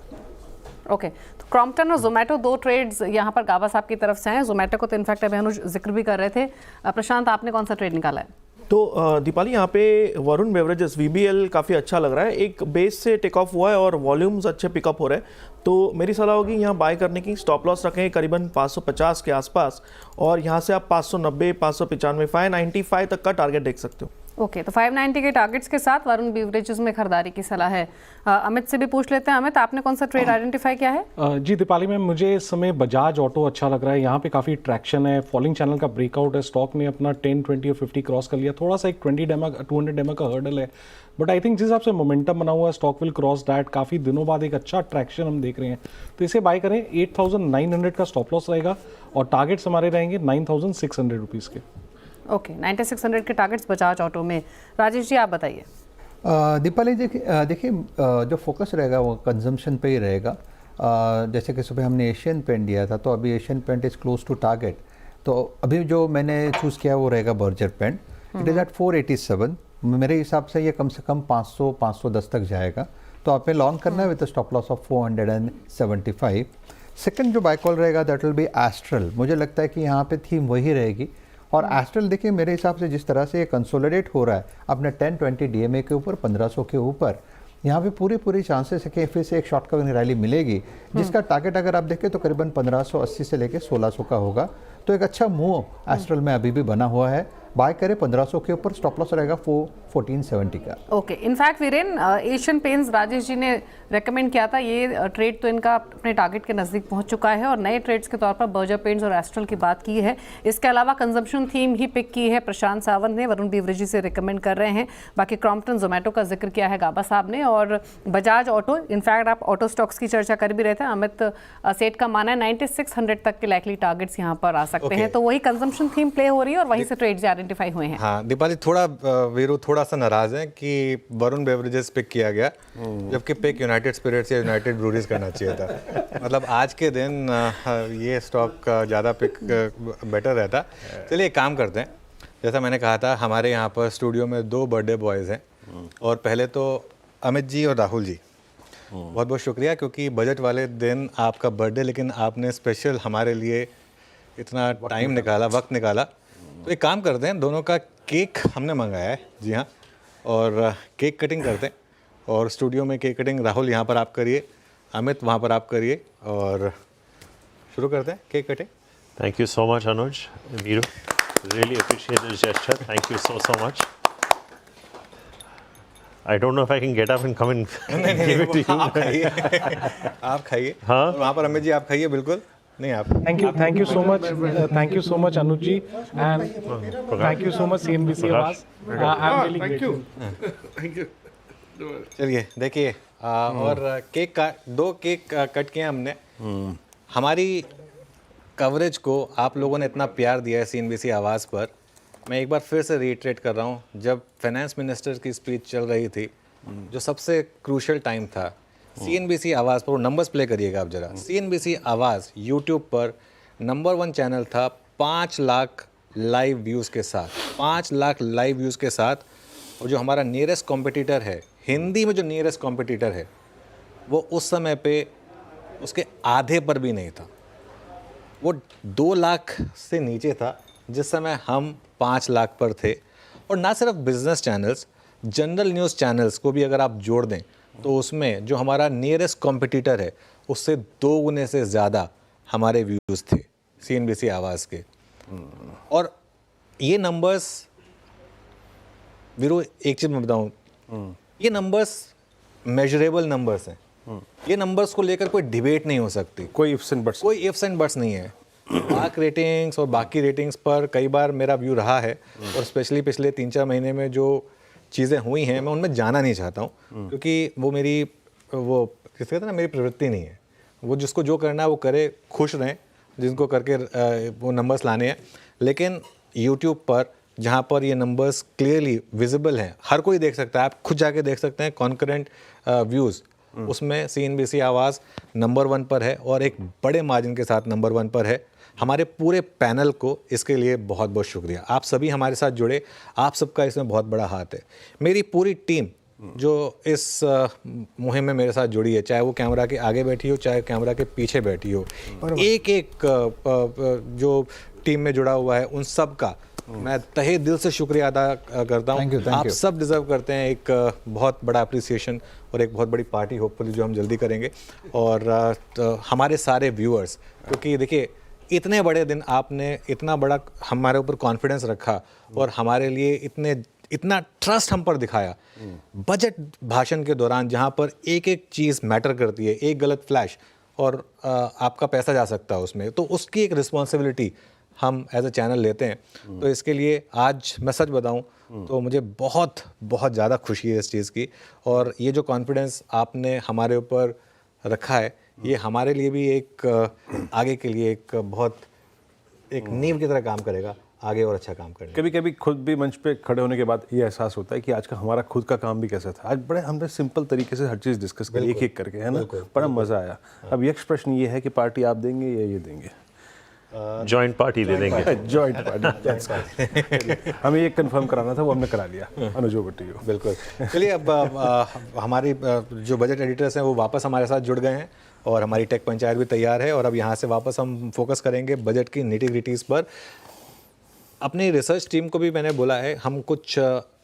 ओके, तो क्रॉम्पटन और जोमेटो 2 ट्रेड्स यहाँ पर गाबा साहब की तरफ से हैं। जोमेटो को तो इनफैक्ट अभी अनुज जिक्र भी कर रहे थे। प्रशांत, आपने कौन सा ट्रेड निकाला है? तो दीपाली, यहाँ पे वरुण बेवरेजेस VBL काफ़ी अच्छा लग रहा है, एक बेस से टेक ऑफ हुआ है और वॉल्यूम्स अच्छे पिकअप हो रहे हैं। तो मेरी सलाह होगी यहाँ बाय करने की, स्टॉप लॉस रखें करीबन 550 के आसपास, और यहाँ से आप 590, 595, 595 तक का टारगेट देख सकते हो। ओके, तो 590 के टारगेट्स के साथ वरुण बेवरेजेस में खरीदारी की सलाह है। अमित से भी पूछ लेते हैं। अमित, आपने कौन सा ट्रेड आइडेंटिफाई किया है? जी दीपाली मैम, मुझे इस समय बजाज ऑटो अच्छा लग रहा है। यहाँ पे काफ़ी ट्रैक्शन है, फॉलिंग चैनल का ब्रेकआउट है, स्टॉक ने अपना 10, 20 और 50 क्रॉस कर लिया। थोड़ा सा एक 200 डेमा का हर्डल है, बट आई थिंक जिस हिसाब से मोमेंटम बना हुआ है, स्टॉक विल क्रॉस दैट। काफ़ी दिनों बाद एक अच्छा ट्रैक्शन हम देख रहे हैं, तो इसे बाय करें। 8,900 का स्टॉप लॉस रहेगा और टारगेट्स हमारे रहेंगे 9,600 रुपीज़ के। ओके, 9600 के टारगेट्स बजाज ऑटो में। राजेश जी, आप बताइए। दीपाली जी, देखिए जो फोकस रहेगा वो कंजम्पशन पे ही रहेगा। जैसे कि सुबह हमने एशियन पेंट दिया था, तो अभी Asian paint is close to target. तो अभी जो मैंने चूज़ किया वो रहेगा Berger paint. It is at 487। मेरे हिसाब से ये कम से कम 500-510 तक जाएगा, तो आपने लॉन्ग करना है with stop loss of 475। Second जो बाय कॉल रहेगा दैट विल बी एस्ट्रल। मुझे लगता है कि यहाँ पे थीम वही रहेगी। और एस्ट्रल देखिए, मेरे हिसाब से जिस तरह से ये कंसोलिडेट हो रहा है अपने 10-20 DMA के ऊपर, 1500 के ऊपर, यहाँ पे पूरी चांसेस है कि फिर से एक शॉर्ट कवरिंग रैली मिलेगी, जिसका टारगेट अगर आप देखें तो करीबन 1580 से लेकर 1600 का होगा। तो एक अच्छा मूव एस्ट्रल में अभी भी बना हुआ है। बाय करें 1500 के ऊपर, स्टॉप लॉस रहेगा 1470 का। Okay, in fact Viren, Asian Paints Rajesh ji ने रेकमेंड किया था, ये ट्रेड तो इनका अपने टारगेट के नज़दीक पहुंच चुका है और नए ट्रेड्स के तौर पर बर्जर पेंट्स और एस्ट्रल की बात की है। इसके अलावा कंजम्पशन थीम ही पिक की है प्रशांत सावंत ने, वरुण बेवरेजी से रिकमेंड कर रहे हैं। बाकी क्रॉम्पटन जोमेटो का जिक्र किया है गाबा साहब ने, और बजाज ऑटो। इनफैक्ट आप ऑटो स्टॉक्स की चर्चा कर भी रहे थे, अमित सेठ का माना है 9600 तक के लाइकली टारगेट्स यहाँ पर आ सकते हैं। तो वही कंजम्पशन थीम प्ले हो रही है और वहीं से ट्रेड्स आइडेंटिफाई हुए हैं। हाँ दीपाली, थोड़ा वीरू थोड़ा सा नाराज है कि वरुण बेवरेजेस पिक किया गया, जबकि पिक यूनाइटेड स्पिरिट्स या यूनाइटेड ब्रूरीज करना चाहिए था। मतलब आज के दिन ये स्टॉक ज़्यादा पिक बेटर रहता। चलिए एक काम करते हैं, जैसा मैंने कहा था हमारे यहाँ पर स्टूडियो में 2 बर्थडे बॉयज़ हैं, और पहले तो अमित जी और राहुल जी, बहुत बहुत शुक्रिया, क्योंकि बजट वाले दिन आपका बर्थडे, लेकिन आपने स्पेशल हमारे लिए इतना टाइम निकाला, वक्त निकाला। तो एक काम करते हैं, दोनों का केक हमने मंगाया है, जी हाँ, और केक कटिंग करते हैं। और स्टूडियो में केक कटिंग राहुल यहाँ पर आप करिए, अमित वहाँ पर आप करिए, और शुरू करते हैं cake cutting. Thank you so much, Anuj, Veeru. Really appreciate this gesture. Thank you so much. I don't know if I can get up and come and give it to you. आप खाइए, आप खाइए। हाँ? और वहाँ पर अमित जी आप खाइए, बिल्कुल नहीं आप। Thank you so much Anuj ji, and thank you so much CNBC आवाज। I am really grateful. चलिए देखिए, और केक का 2 केक कट किए हमने। हमारी कवरेज को आप लोगों ने इतना प्यार दिया है CNBC आवाज़ पर। मैं एक बार फिर से रिट्रेट कर रहा हूँ, जब फाइनेंस मिनिस्टर की स्पीच चल रही थी, जो सबसे क्रूशल टाइम था, CNBC आवाज़ पर, वो नंबर्स प्ले करिएगा आप जरा। CNBC आवाज़ यूट्यूब पर नंबर 1 चैनल था 5 लाख लाइव व्यूज़ के साथ, 5 लाख लाइव व्यूज़ के साथ। और जो हमारा नियरेस्ट कॉम्पिटिटर है, हिंदी में जो नियरेस्ट कॉम्पिटिटर है, वो उस समय पे उसके आधे पर भी नहीं था। वो 2 लाख से नीचे था जिस समय हम 5 लाख पर थे। और ना सिर्फ business channels, general news channels को भी अगर आप जोड़ दें, तो उसमें जो हमारा नियरेस्ट कॉम्पिटिटर है, उससे 2 गुने से ज़्यादा हमारे व्यूज़ थे CNBC आवाज़ के। और ये नंबर्स, वीरू एक चीज़ मैं बताऊँ, ये नंबर्स मेजरेबल नंबर्स हैं। ये नंबर्स को लेकर कोई डिबेट नहीं हो सकती, कोई इफ्स एंड बट्स नहीं है। मार्क रेटिंग्स और बाकी रेटिंग्स पर कई बार मेरा व्यू रहा है, और स्पेशली पिछले 3-4 महीने में जो चीज़ें हुई हैं, मैं उनमें जाना नहीं चाहता हूँ, क्योंकि वो मेरी, वो किस कहते हैं ना, मेरी प्रवृत्ति नहीं है। वो जिसको जो करना है वो करे, खुश रहें जिनको करके वो नंबर्स लाने हैं। लेकिन यूट्यूब पर जहाँ पर ये नंबर्स क्लियरली विजिबल हैं, हर कोई देख सकता है, आप खुद जाके देख सकते हैं कॉन्करेंट व्यूज़, उसमें CNBC आवाज़ नंबर 1 पर है, और एक बड़े मार्जिन के साथ नंबर 1 पर है। हमारे पूरे पैनल को इसके लिए बहुत बहुत शुक्रिया। आप सभी हमारे साथ जुड़े, आप सबका इसमें बहुत बड़ा हाथ है। मेरी पूरी टीम जो इस मुहिम में मेरे साथ जुड़ी है, चाहे वो कैमरा के आगे बैठी हो, चाहे कैमरा के पीछे बैठी हो, एक जो टीम में जुड़ा हुआ है, उन सब का मैं तहे दिल से शुक्रिया अदा करता हूँ। आप सब डिज़र्व करते हैं एक बहुत बड़ा अप्रिसिएशन और एक बहुत बड़ी पार्टी, होपफुली जो हम जल्दी करेंगे। और हमारे सारे व्यूअर्स, क्योंकि देखिए इतने बड़े दिन आपने इतना बड़ा हमारे ऊपर कॉन्फिडेंस रखा और हमारे लिए इतना ट्रस्ट हम पर दिखाया बजट भाषण के दौरान, जहाँ पर एक एक चीज़ मैटर करती है, एक गलत फ्लैश और आपका पैसा जा सकता है उसमें, तो उसकी एक रिस्पॉन्सिबिलिटी हम एज अ चैनल लेते हैं। तो इसके लिए आज मैं सच बताऊं तो मुझे बहुत बहुत ज़्यादा खुशी है इस चीज़ की, और ये जो कॉन्फिडेंस आपने हमारे ऊपर रखा है ये हमारे लिए भी एक आगे के लिए एक बहुत एक नींव की तरह काम करेगा, आगे और अच्छा काम करेगा। कभी कभी खुद भी मंच पे खड़े होने के बाद ये एहसास होता है कि आज का हमारा खुद का काम भी कैसा था। आज बड़े हमने सिंपल तरीके से हर चीज़ डिस्कस करी एक एक करके, है ना, बड़ा मज़ा आया। अब यक्ष प्रश्न ये है कि पार्टी आप देंगे या ये देंगे? जॉइंट पार्टी दे देंगे। जॉइंट पार्टी हमें ये कंफर्म कराना था, वो हमने करा लिया। अनुज ओवर टू यू। बिल्कुल। चलिए अब हमारी जो बजट एडिटर्स हैं वो वापस हमारे साथ जुड़ गए हैं और हमारी टेक पंचायत भी तैयार है, और अब यहाँ से वापस हम फोकस करेंगे बजट की निटी-ग्रिटीज़ पर। अपनी रिसर्च टीम को भी मैंने बोला है हम कुछ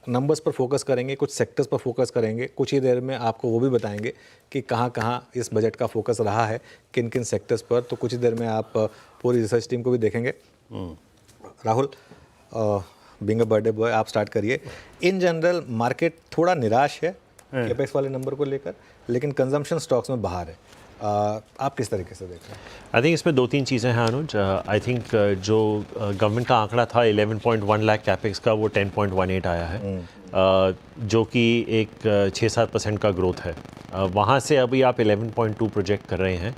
नंबर्स पर फोकस करेंगे, कुछ सेक्टर्स पर फोकस करेंगे। कुछ ही देर में आपको वो भी बताएंगे कि कहाँ कहाँ इस बजट का फोकस रहा है, किन किन सेक्टर्स पर। तो कुछ ही देर में आप पूरी रिसर्च टीम को भी देखेंगे। Rahul, being a birthday boy, आप स्टार्ट करिए। इन जनरल मार्केट थोड़ा निराश है कैपेक्स वाले नंबर को लेकर, लेकिन कंजम्पशन स्टॉक्स में बाहर है। आप किस तरीके से देख रहे हैं? आई थिंक इसमें 2-3 चीज़ें हैं अनुज। आई थिंक जो गवर्नमेंट का आंकड़ा था 11.1 लाख कैपेक्स का, वो 10.18 आया है, जो कि एक 6-7% का ग्रोथ है। वहाँ से अभी आप 11.2 प्रोजेक्ट कर रहे हैं,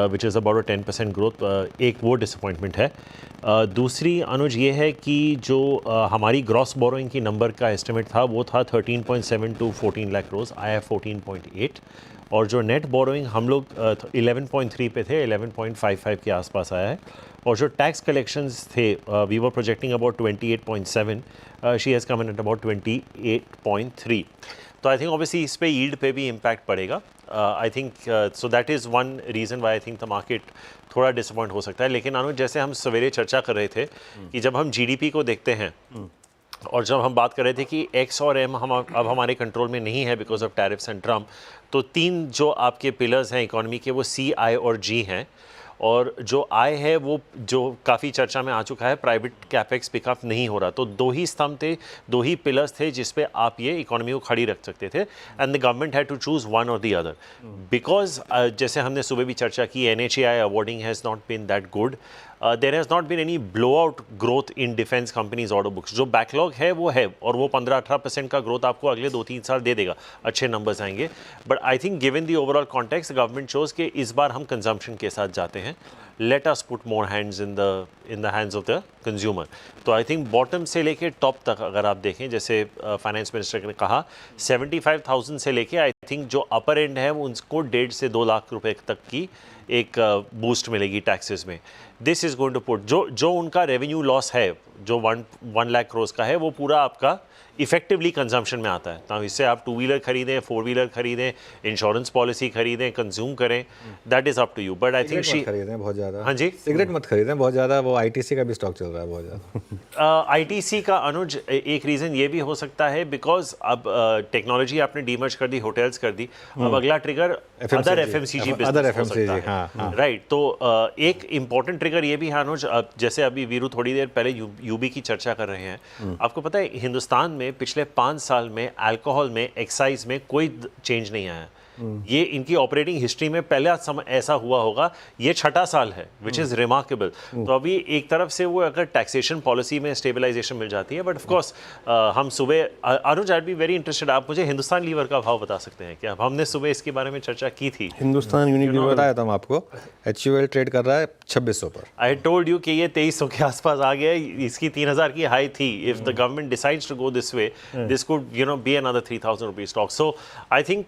विच इज़ अबाउट 10% ग्रोथ। एक वो डिसअपॉइंटमेंट है। दूसरी अनुज ये है कि जो हमारी ग्रॉस बोरोइंग की नंबर का एस्टिमेट था वो था 13.7 to 14 लाख करोड़, आया 14.8, और जो नेट बोरोइंग हम लोग 11.3 पे थे, 11.55 के आसपास आया है। और जो टैक्स कलेक्शंस थे, we were projecting about 28.7, she has come in at about 28.3। तो आई थिंक ऑब्वियसली इस पे यील्ड पे भी इम्पैक्ट पड़ेगा। I think so that is one reason why I think the market थोड़ा डिसअपॉइंट हो सकता है। लेकिन अनुज, जैसे हम सवेरे चर्चा कर रहे थे कि जब हम जीडीपी को देखते हैं और जब हम बात कर रहे थे कि एक्स और एम हम अब हमारे कंट्रोल में नहीं है because of tariffs and Trump, तो 3 जो आपके पिलर्स हैं इकोनॉमी के, वो सी, आई और जी हैं। और जो आई है वो जो काफ़ी चर्चा में आ चुका है, प्राइवेट कैपेक्स पिकअप नहीं हो रहा। तो 2 ही स्तंभ थे, 2 ही पिलर्स थे जिस पे आप ये इकोनॉमी को खड़ी रख सकते थे, and the government had to choose one और द अदर। बिकॉज जैसे हमने सुबह भी चर्चा की, NHAI awarding has not been that good. There has not been any blow out growth in defence companies order books. जो बैकलॉग है वो है, और वो 15-18% का ग्रोथ आपको अगले 2-3 साल दे देगा, अच्छे नंबर्स आएंगे। But I think given the overall context, government shows कि इस बार हम कंजम्पशन के साथ जाते हैं। Let us put more hands in the hands of the consumer. तो आई थिंक बॉटम से लेके टॉप तक अगर आप देखें, जैसे फाइनेंस मिनिस्टर ने कहा 75,000 से लेके आई थिंक जो अपर एंड है वो उनको 1.5 से 2 लाख रुपए तक की एक बूस्ट मिलेगी टैक्सेस में। This is going to put जो उनका रेवेन्यू लॉस है, जो 1 लाख करोड़ का है, वो पूरा आपका इफेक्टिवली कंजम्पशन में आता है। तो इससे आप 2 व्हीलर खरीदें, 4 व्हीलर खरीदें, इंश्योरेंस पॉलिसी खरीदें, कंज्यूम करें, that is up to you. But I think खरीदें बहुत ज़्यादा। हाँ जी, सिगरेट मत खरीदें बहुत ज़्यादा, वो ITC का भी स्टॉक चल रहा है बहुत ज़्यादा। ITC का अनुज एक रीज़न ये भी हो सकता है बिकॉज अब टेक्नोलॉजी आपने डीमर्ज कर दी, होटल्स कर दी, अब अगला ट्रिगर अदर FMCG बिजनेस हो सकता है, राइट। तो एक इम्पॉर्टेंट ट्रिगर ये भी है अनुज, जैसे अभी वीरू थोड़ी देर पहले यूबी की चर्चा कर रहे हैं। आपको पता है हिंदुस्तान में पिछले 5 साल में अल्कोहल में, एक्साइज में कोई चेंज नहीं आया। ये इनकी ऑपरेटिंग हिस्ट्री में पहला समय ऐसा हुआ होगा, ये 6ठा साल है, विच इज़ रिमार्केबल। तो अभी एक तरफ से वो अगर टैक्सेशन पॉलिसी में स्टेबलाइजेशन मिल जाती है, बट ऑफ कोर्स हम सुबह अनुज आई बी वेरी इंटरेस्टेड, आप मुझे हिंदुस्तान लीवर का भाव बता सकते हैं क्या? हमने सुबह इसके बारे में चर्चा की थी। हिंदुस्तान यूनिलीवर बताया था आपको, HUL ट्रेड कर रहा है 2600 पर। आई टोल्ड यू कि ये 2300 के आसपास आ गया, इसकी 3000 की हाई थी। If the government decides to go this way, this could be another 3000 rupees stock. So I think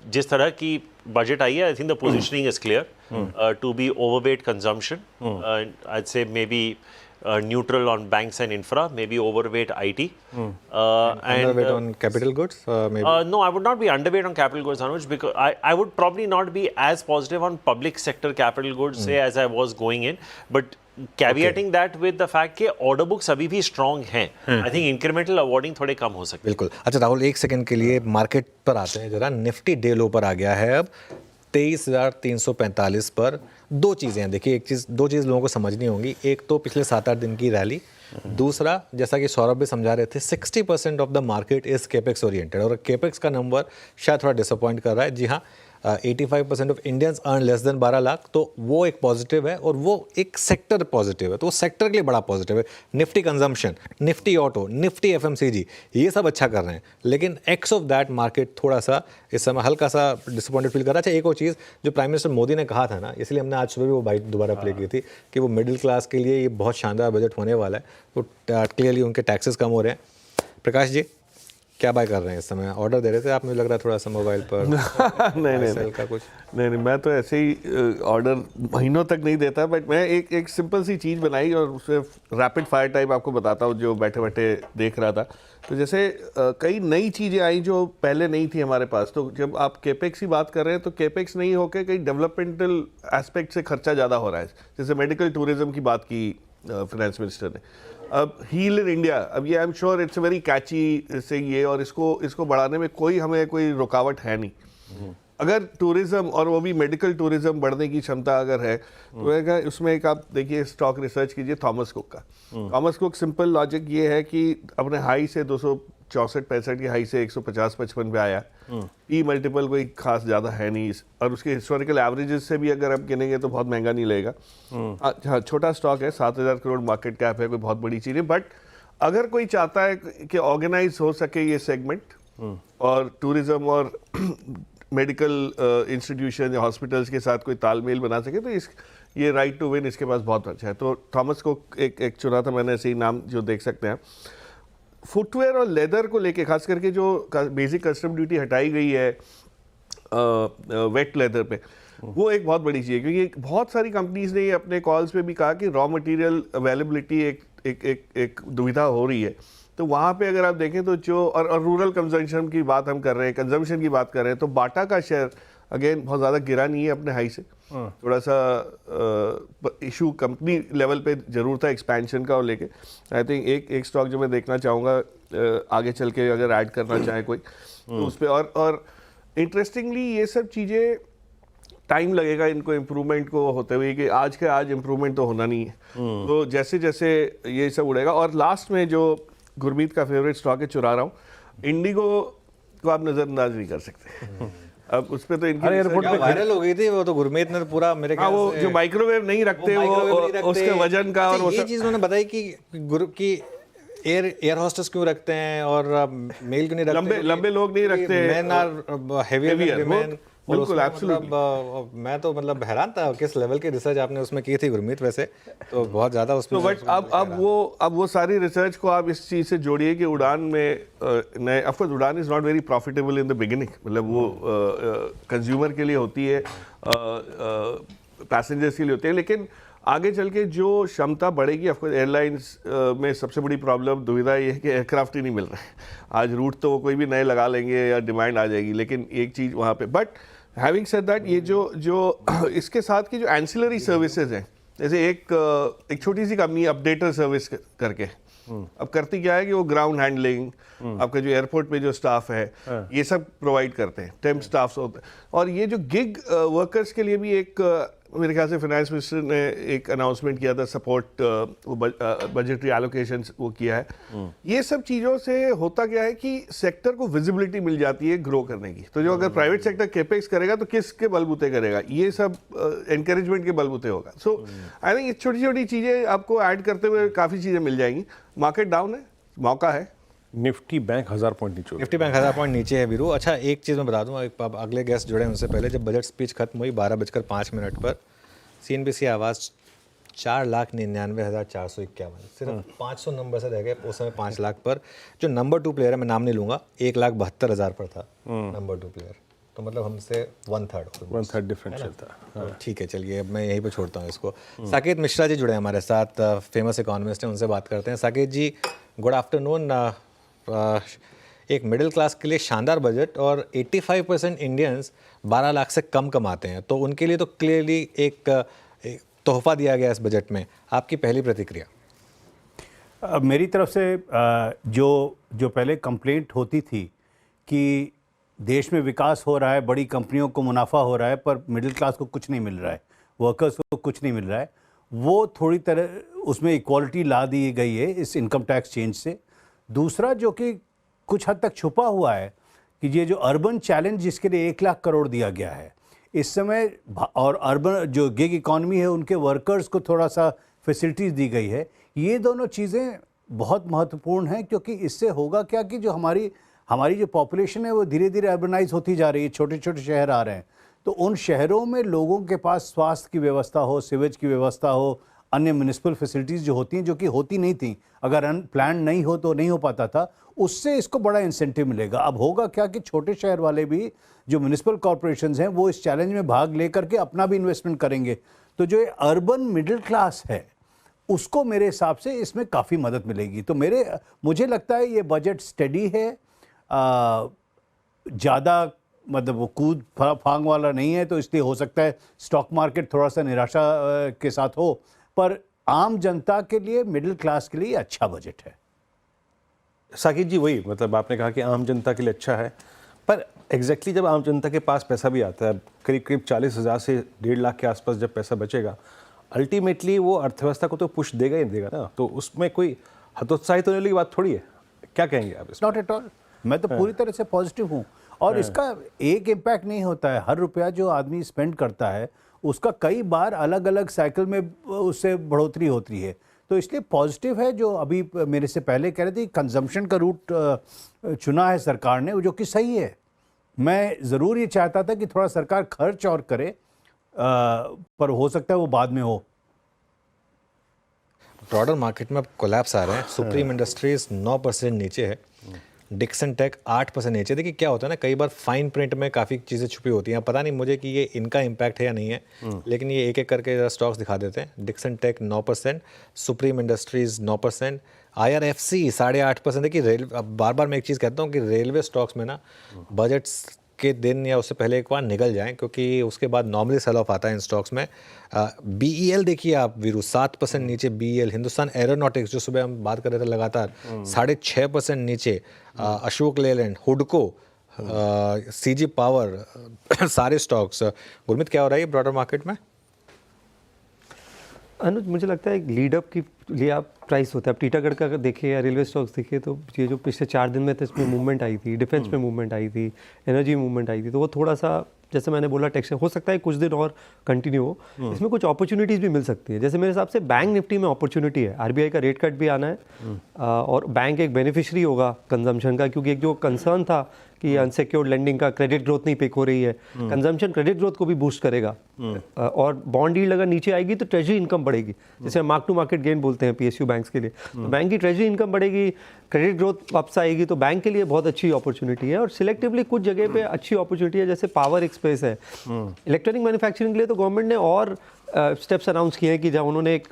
जिस तरह की बजट आई है, I think the positioning is clear to be overweight consumption. I say may be neutral on banks and infra, maybe overweight IT. Underweight on capital goods? Maybe. No, I would not be underweight on capital goods, Anuj, because I would probably not be as positive on public sector capital goods, say, as I was going in. But caveating that with the fact कि order books अभी भी strong हैं, I think incremental awarding थोड़े कम हो सकते हैं। बिल्कुल। अच्छा राहुल, एक सेकंड के लिए मार्केट पर आते हैं जरा। निफ्टी डे लो पर आ गया है अब 23,345 पर। 2 चीज़ें हैं, देखिए, 2 चीज़ लोगों को समझनी होंगी। एक तो पिछले 7-8 दिन की रैली, दूसरा, जैसा कि सौरभ भी समझा रहे थे, 60% of the market is capex oriented, और केपेक्स का नंबर शायद थोड़ा डिसअपॉइंट कर रहा है। जी हाँ, 85% of Indians earn less than 12 lakh, तो वो एक पॉजिटिव है, और वो एक सेक्टर पॉजिटिव है, तो वो सेक्टर के लिए बड़ा पॉजिटिव है। Nifty consumption, Nifty auto, Nifty FMCG, ये सब अच्छा कर रहे हैं, लेकिन एक्स ऑफ दैट मार्केट थोड़ा सा इस समय हल्का सा डिसअपॉइंटेड फील कर रहा है। अच्छा, एक और चीज़ जो प्राइम मिनिस्टर मोदी ने कहा था ना, इसलिए हमने आज सुबह भी वो बाइट दोबारा प्ले की थी कि वो मिडिल क्लास के लिए ये बहुत शानदार बजट होने वाला है, तो क्लियरली उनके टैक्सेस कम हो रहे हैं। प्रकाश जी, क्या बाय कर रहे हैं इस समय? ऑर्डर दे रहे थे आप, मुझे लग रहा है थोड़ा सा मोबाइल पर नहीं का कुछ नहीं, मैं तो ऐसे ही ऑर्डर महीनों तक नहीं देता, बट मैं एक सिंपल सी चीज़ बनाई और उसमें रैपिड फायर टाइप आपको बताता हूँ जो बैठे बैठे देख रहा था। तो जैसे कई नई चीज़ें आई जो पहले नहीं थी हमारे पास। तो जब आप केपेक्स की बात कर रहे हैं तो केपेक्स नहीं होकर कई डेवलपमेंटल एस्पेक्ट से खर्चा ज़्यादा हो रहा है। जैसे मेडिकल टूरिज्म की बात की फाइनेंस मिनिस्टर ने, अब हील इन इंडिया, अब ये I am sure it's very catchy से ये, और इसको बढ़ाने में हमें कोई रुकावट है नहीं। अगर टूरिज्म और वो भी मेडिकल टूरिज्म बढ़ने की क्षमता अगर है तो उसमें एक आप देखिए स्टॉक रिसर्च कीजिए थॉमस कुक का। थॉमस कुक सिंपल लॉजिक ये है कि अपने हाई से 264-65 की हाई से 150-55 पे आया। ई मल्टीपल कोई खास ज़्यादा है नहीं, और उसके हिस्टोरिकल एवरेजेस से भी अगर आप गिनेंगे तो बहुत महंगा नहीं लगेगा। हाँ, छोटा स्टॉक है, 7,000 करोड़ मार्केट कैप है, कोई बहुत बड़ी चीज़ है। बट अगर कोई चाहता है कि ऑर्गेनाइज हो सके ये सेगमेंट और टूरिज्म और मेडिकल इंस्टीट्यूशन या हॉस्पिटल्स के साथ कोई तालमेल बना सके, तो ये राइट टू विन इसके पास बहुत अच्छा है। तो थॉमस को एक चुना था मैंने, ऐसे ही नाम जो देख सकते हैं। फुटवेयर और लेदर को लेके खास करके जो बेसिक कस्टम ड्यूटी हटाई गई है वेट लेदर पे, वो एक बहुत बड़ी चीज़ है, क्योंकि बहुत सारी कंपनीज ने अपने कॉल्स पे भी कहा कि रॉ मटेरियल अवेलेबिलिटी एक दुविधा हो रही है। तो वहाँ पे अगर आप देखें तो जो और रूरल कंजम्पशन की बात हम कर रहे हैं, कंजम्पशन की बात कर रहे हैं, तो बाटा का शेयर अगेन बहुत ज़्यादा गिरा नहीं है अपने हाई से। थोड़ा सा इशू कंपनी लेवल पे जरूर था एक्सपेंशन का और लेके। आई थिंक एक स्टॉक जो मैं देखना चाहूँगा आगे चल के अगर ऐड करना चाहे कोई तो उस पर, और इंटरेस्टिंगली ये सब चीज़ें टाइम लगेगा इनको इम्प्रूवमेंट को होते हुए, कि आज के आज इम्प्रूवमेंट तो होना नहीं है। तो जैसे जैसे ये सब उड़ेगा। और लास्ट में जो गुरमीत का फेवरेट स्टॉक है, चुरा रहा हूँ, इंडिगो को आप नज़रअंदाज नहीं कर सकते। अब उस पे तो इनकी एयरपोर्ट पे वायरल हो गई थी वो, तो गुरमीत ने पूरा मेरे ख्याल वो से जो माइक्रोवेव नहीं रखते वो उसके वजन का, और ये चीज़ उन्होंने बताई कि गुरु की एयर होस्टेस क्यों रखते हैं और मेल क्यों नहीं रखते, लंबे लोग नहीं रखते, मेन आर हेवियर विमेन। बिल्कुल एब्सोल्युटली। मैं तो मतलब हैरान था किस लेवल की रिसर्च आपने उसमें की थी गुरमीत, वैसे तो बहुत ज़्यादा उसमें। तो बट अब वो सारी रिसर्च को आप इस चीज़ से जोड़िए कि उड़ान में नए, ऑफ कोर्स उड़ान is not very profitable in the beginning, मतलब वो कंज्यूमर के लिए होती है, पैसेंजर्स के लिए होती है, लेकिन आगे चल के जो क्षमता बढ़ेगी, ऑफ कोर्स एयरलाइंस में सबसे बड़ी प्रॉब्लम दुविधा ये है कि एयरक्राफ्ट ही नहीं मिल रहे हैं। आज रूट तो वो कोई भी नए लगा लेंगे या डिमांड आ जाएगी, लेकिन एक चीज़ वहाँ पे, बट हैविंग सेड दैट, ये जो इसके साथ की जो एंसिलरी सर्विसेज हैं, जैसे एक छोटी सी कंपनी अपडेटर सर्विस करके, अब करती क्या है कि वो ग्राउंड हैंडलिंग, आपका जो एयरपोर्ट पे जो स्टाफ है ये सब प्रोवाइड करते हैं, टेम्प स्टाफ होते हैं। और ये जो गिग वर्कर्स के लिए भी एक मेरे ख्याल से फाइनेंस मिनिस्टर ने एक अनाउंसमेंट किया था, सपोर्ट बजटरी एलोकेशन वो किया है। ये सब चीज़ों से होता क्या है कि सेक्टर को विजिबिलिटी मिल जाती है ग्रो करने की। तो जो अगर प्राइवेट सेक्टर केपेक्स करेगा तो किसके बलबूते करेगा, ये सब एनकरेजमेंट के बलबूते होगा। सो आई थिंक छोटी छोटी चीज़ें आपको ऐड करते हुए काफ़ी चीज़ें मिल जाएंगी। मार्केट डाउन है, मौका है। निफ्टी बैंक 1000 पॉइंट नीचे, निफ्टी बैंक 1000 पॉइंट नीचे है वीरू। अच्छा, एक चीज़ मैं बता दूं, अगले गेस्ट जुड़े उनसे पहले, जब बजट स्पीच खत्म हुई 12:05 पर CNBC आवाज़ 4,99,451, सिर्फ 500 नंबर से रह गए उस समय 5 लाख पर। जो नंबर 2 प्लेयर है, मैं नाम नहीं लूँगा, 1,72,000 पर था नंबर 2 प्लेयर, तो मतलब हमसे 1/3 डिफरेंशियल था। ठीक है, चलिए अब मैं यहीं पे छोड़ता हूँ इसको। साकेत मिश्रा जी जुड़े हमारे साथ, फेमस इकोनॉमिस्ट हैं, उनसे बात करते हैं। साकेत जी, गुड आफ्टरनून। एक मिडिल क्लास के लिए शानदार बजट, और 85% इंडियंस 12 लाख से कम कमाते हैं, तो उनके लिए तो क्लियरली एक तोहफा दिया गया इस बजट में। आपकी पहली प्रतिक्रिया? मेरी तरफ से जो पहले कंप्लेंट होती थी कि देश में विकास हो रहा है, बड़ी कंपनियों को मुनाफा हो रहा है, पर मिडिल क्लास को कुछ नहीं मिल रहा है, वर्कर्स को कुछ नहीं मिल रहा है, वो थोड़ी तरह उसमें इक्वालिटी ला दी गई है इस इनकम टैक्स चेंज से। दूसरा जो कि कुछ हद तक छुपा हुआ है कि ये जो अर्बन चैलेंज जिसके लिए 1 लाख करोड़ दिया गया है इस समय, और अर्बन जो गिग इकॉनमी है उनके वर्कर्स को थोड़ा सा फैसिलिटीज़ दी गई है, ये दोनों चीज़ें बहुत महत्वपूर्ण हैं। क्योंकि इससे होगा क्या कि जो हमारी जो पॉपुलेशन है वो धीरे धीरे अर्बनाइज होती जा रही है, छोटे छोटे शहर आ रहे हैं, तो उन शहरों में लोगों के पास स्वास्थ्य की व्यवस्था हो, सीवेज की व्यवस्था हो, अन्य म्यूनिसिपल फैसिलिटीज़ जो होती हैं, जो कि होती नहीं थी, अगर प्लान नहीं हो तो नहीं हो पाता था, उससे इसको बड़ा इंसेंटिव मिलेगा। अब होगा क्या कि छोटे शहर वाले भी जो म्यूनिसिपल कॉरपोरेशंस हैं वो इस चैलेंज में भाग लेकर के अपना भी इन्वेस्टमेंट करेंगे। तो जो अर्बन मिडिल क्लास है उसको मेरे हिसाब से इसमें काफ़ी मदद मिलेगी। तो मुझे लगता है ये बजट स्टेडी है, ज़्यादा मतलब वो कूद फांग वाला नहीं है, तो इसलिए हो सकता है स्टॉक मार्केट थोड़ा सा निराशा के साथ हो, पर आम जनता के लिए, मिडिल क्लास के लिए अच्छा बजट है। साकिब जी, वही मतलब आपने कहा कि आम जनता के लिए अच्छा है, पर एग्जैक्टली जब आम जनता के पास पैसा भी आता है, करीब करीब 40,000 से 1.5 लाख के आसपास जब पैसा बचेगा, अल्टीमेटली वो अर्थव्यवस्था को तो पुश देगा ही देगा ना। तो उसमें कोई हतोत्साहित होने वाली बात थोड़ी है। क्या कहेंगे आप इसमें? नॉट एट ऑल, मैं तो पूरी तरह से पॉजिटिव हूँ। और इसका एक इम्पैक्ट नहीं होता है, हर रुपया जो आदमी स्पेंड करता है उसका कई बार अलग अलग साइकिल में उससे बढ़ोतरी होती है। तो इसलिए पॉजिटिव है। जो अभी मेरे से पहले कह रहे थे कंजम्पशन का रूट चुना है सरकार ने, जो कि सही है। मैं ज़रूर ये चाहता था कि थोड़ा सरकार खर्च और करे, पर हो सकता है वो बाद में हो। ब्रॉडर मार्केट में अब कोलैप्स आ रहे हैं। सुप्रीम इंडस्ट्रीज 9% नीचे है, डिक्सन टेक 8% नीचे। देखिए क्या होता है ना, कई बार फाइन प्रिंट में काफ़ी चीज़ें छुपी होती हैं, पता नहीं मुझे कि ये इनका इम्पैक्ट है या नहीं है, लेकिन ये एक एक करके स्टॉक्स दिखा देते हैं। Dixon tech 9%, Supreme Industries 9%, IRFC 8.5%। देखिए अब बार बार मैं एक चीज़ कहता हूँ कि रेलवे स्टॉक्स में ना बजट्स के दिन या उससे पहले एक बार निकल जाएं, क्योंकि उसके बाद नॉर्मली सेल ऑफ आता है इन स्टॉक्स में। BEL देखिए आप वीरू 7% नीचे BEL। हिंदुस्तान एरोनॉटिक्स जो सुबह हम बात कर रहे थे लगातार 6.5% नीचे। अशोक लेलैंड, हुडको, CG पावर, सारे स्टॉक्स। गुरमीत क्या हो रहा है ब्रॉडर मार्केट में? अनुज, मुझे लगता है लीडअप के लिए आप प्राइस होता है। आप टीटागढ़ का अगर देखिए या रेलवे स्टॉक्स देखिए तो ये जो पिछले 4 दिन में थे इसमें मूवमेंट आई थी, डिफेंस में मूवमेंट आई थी, एनर्जी मूवमेंट आई थी, तो वो थोड़ा सा जैसे मैंने बोला टेक्सचर हो सकता है कुछ दिन और कंटिन्यू हो। इसमें कुछ अपॉर्चुनिटीज़ भी मिल सकती है। जैसे मेरे हिसाब से बैंक निफ्टी में अपॉर्चुनिटी है। RBI का रेट कट भी आना है और बैंक एक बेनिफिशियरी होगा कंजम्पशन का, क्योंकि एक जो कंसर्न था कि अनसिक्योर्ड लेंडिंग का क्रेडिट ग्रोथ नहीं पिक हो रही है, कंजम्पशन क्रेडिट ग्रोथ को भी बूस्ट करेगा। और बॉन्ड यील्ड अगर नीचे आएगी तो ट्रेजरी इनकम बढ़ेगी, जैसे मार्क टू मार्केट गेन बोलते हैं PSU बैंक्स के लिए। तो बैंक की ट्रेजरी इनकम बढ़ेगी, क्रेडिट ग्रोथ वापस आएगी, तो बैंक के लिए बहुत अच्छी अपॉर्चुनिटी है। और सिलेक्टिवली कुछ जगह पे अच्छी अपॉर्चुनिटी है, जैसे पावर एक स्पेस है। इलेक्ट्रॉनिक मैन्युफैक्चरिंग के लिए तो गवर्नमेंट ने और स्टेप्स अनाउंस किए हैं कि जब उन्होंने एक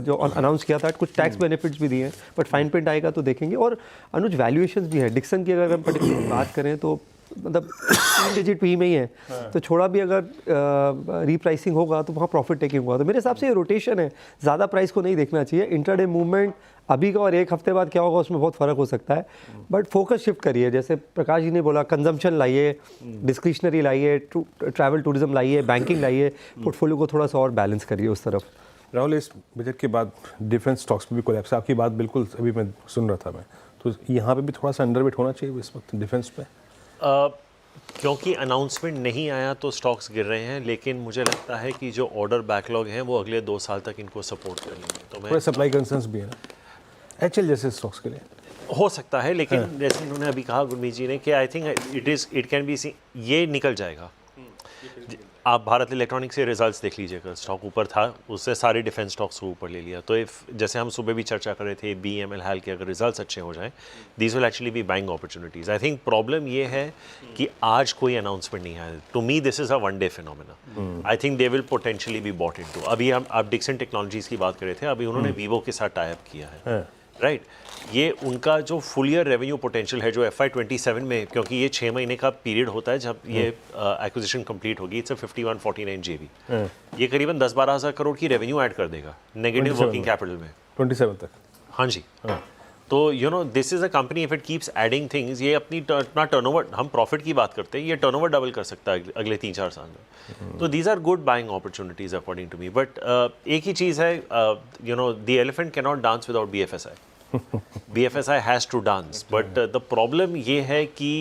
जो अनाउंस किया था कुछ टैक्स बेनिफिट्स भी दिए हैं, बट फाइन प्रिंट आएगा तो देखेंगे। और अनुज वैल्यूएशंस भी है। डिक्सन की अगर हम पर्टिकुलर बात करें तो मतलब 3 डिजिट पी में ही है, तो छोड़ा भी अगर रीप्राइसिंग होगा तो वहाँ प्रॉफिट टेकिंग होगा। तो मेरे हिसाब से ये रोटेशन है, ज़्यादा प्राइस को नहीं देखना चाहिए। इंट्राडे मूवमेंट अभी का और एक हफ्ते बाद क्या होगा उसमें बहुत फ़र्क हो सकता है, बट फोकस शिफ्ट करिए। जैसे प्रकाश जी ने बोला, कंजम्पशन लाइए, डिस्क्रिशनरी लाइए, ट्रैवल टूरिज्म लाइए, बैंकिंग लाइए, पोर्टफोलियो को थोड़ा सा और बैलेंस करिए उस तरफ। राहुल, इस बजट के बाद डिफेंस स्टॉक्स में भी कोलैप्स, आपकी बात बिल्कुल अभी मैं सुन रहा था मैं, तो यहाँ पे भी थोड़ा सा अंडरवेट होना चाहिए इस वक्त डिफेंस पे। क्योंकि अनाउंसमेंट नहीं आया तो स्टॉक्स गिर रहे हैं, लेकिन मुझे लगता है कि जो ऑर्डर बैकलॉग हैं वो अगले 2 साल तक इनको सपोर्ट करेंगे। तो मैं सप्लाई कंसर्न्स भी है ना HL जैसे स्टॉक्स के लिए हो सकता है, लेकिन जैसे उन्होंने अभी कहा गुरमीत जी ने कि I think it can be ये निकल जाएगा। आप भारत इलेक्ट्रॉनिक्स से रिजल्ट्स देख लीजिएगा, स्टॉक ऊपर था, उससे सारे डिफेंस स्टॉक्स को ऊपर ले लिया। तो जैसे हम सुबह भी चर्चा कर रहे थे BML हाल के अगर रिजल्ट्स अच्छे हो जाएं, these will actually be buying opportunities. I think problem ये है कि आज कोई अनाउंसमेंट नहीं आया। To me this is a 1 day phenomena. I think they will potentially be bought into. अभी आप डिक्सन टेक्नोलॉजीज़ की बात कर रहे थे, अभी उन्होंने वीवो के साथ टाई अप किया है, राइट। ये उनका जो फुल ईयर रेवेन्यू पोटेंशियल है जो FY27 में, क्योंकि ये 6 महीने का पीरियड होता है जब ये एक्विजिशन कंप्लीट होगी, इट्स 5149 JV, ये करीबन 10-12 हज़ार करोड़ की रेवेन्यू ऐड कर देगा नेगेटिव वर्किंग कैपिटल में 27 तक। हाँ जी। तो you know this is a company if it keeps adding things, ये अपनी अपना टर्नओवर, हम प्रॉफिट की बात करते हैं, ये टर्नओवर डबल कर सकता है अगले 3-4 साल में। तो these are good buying opportunities according to me. But एक ही चीज़ है, you know the elephant can not dance without BFSI। BFSI has to dance, but the problem ये है कि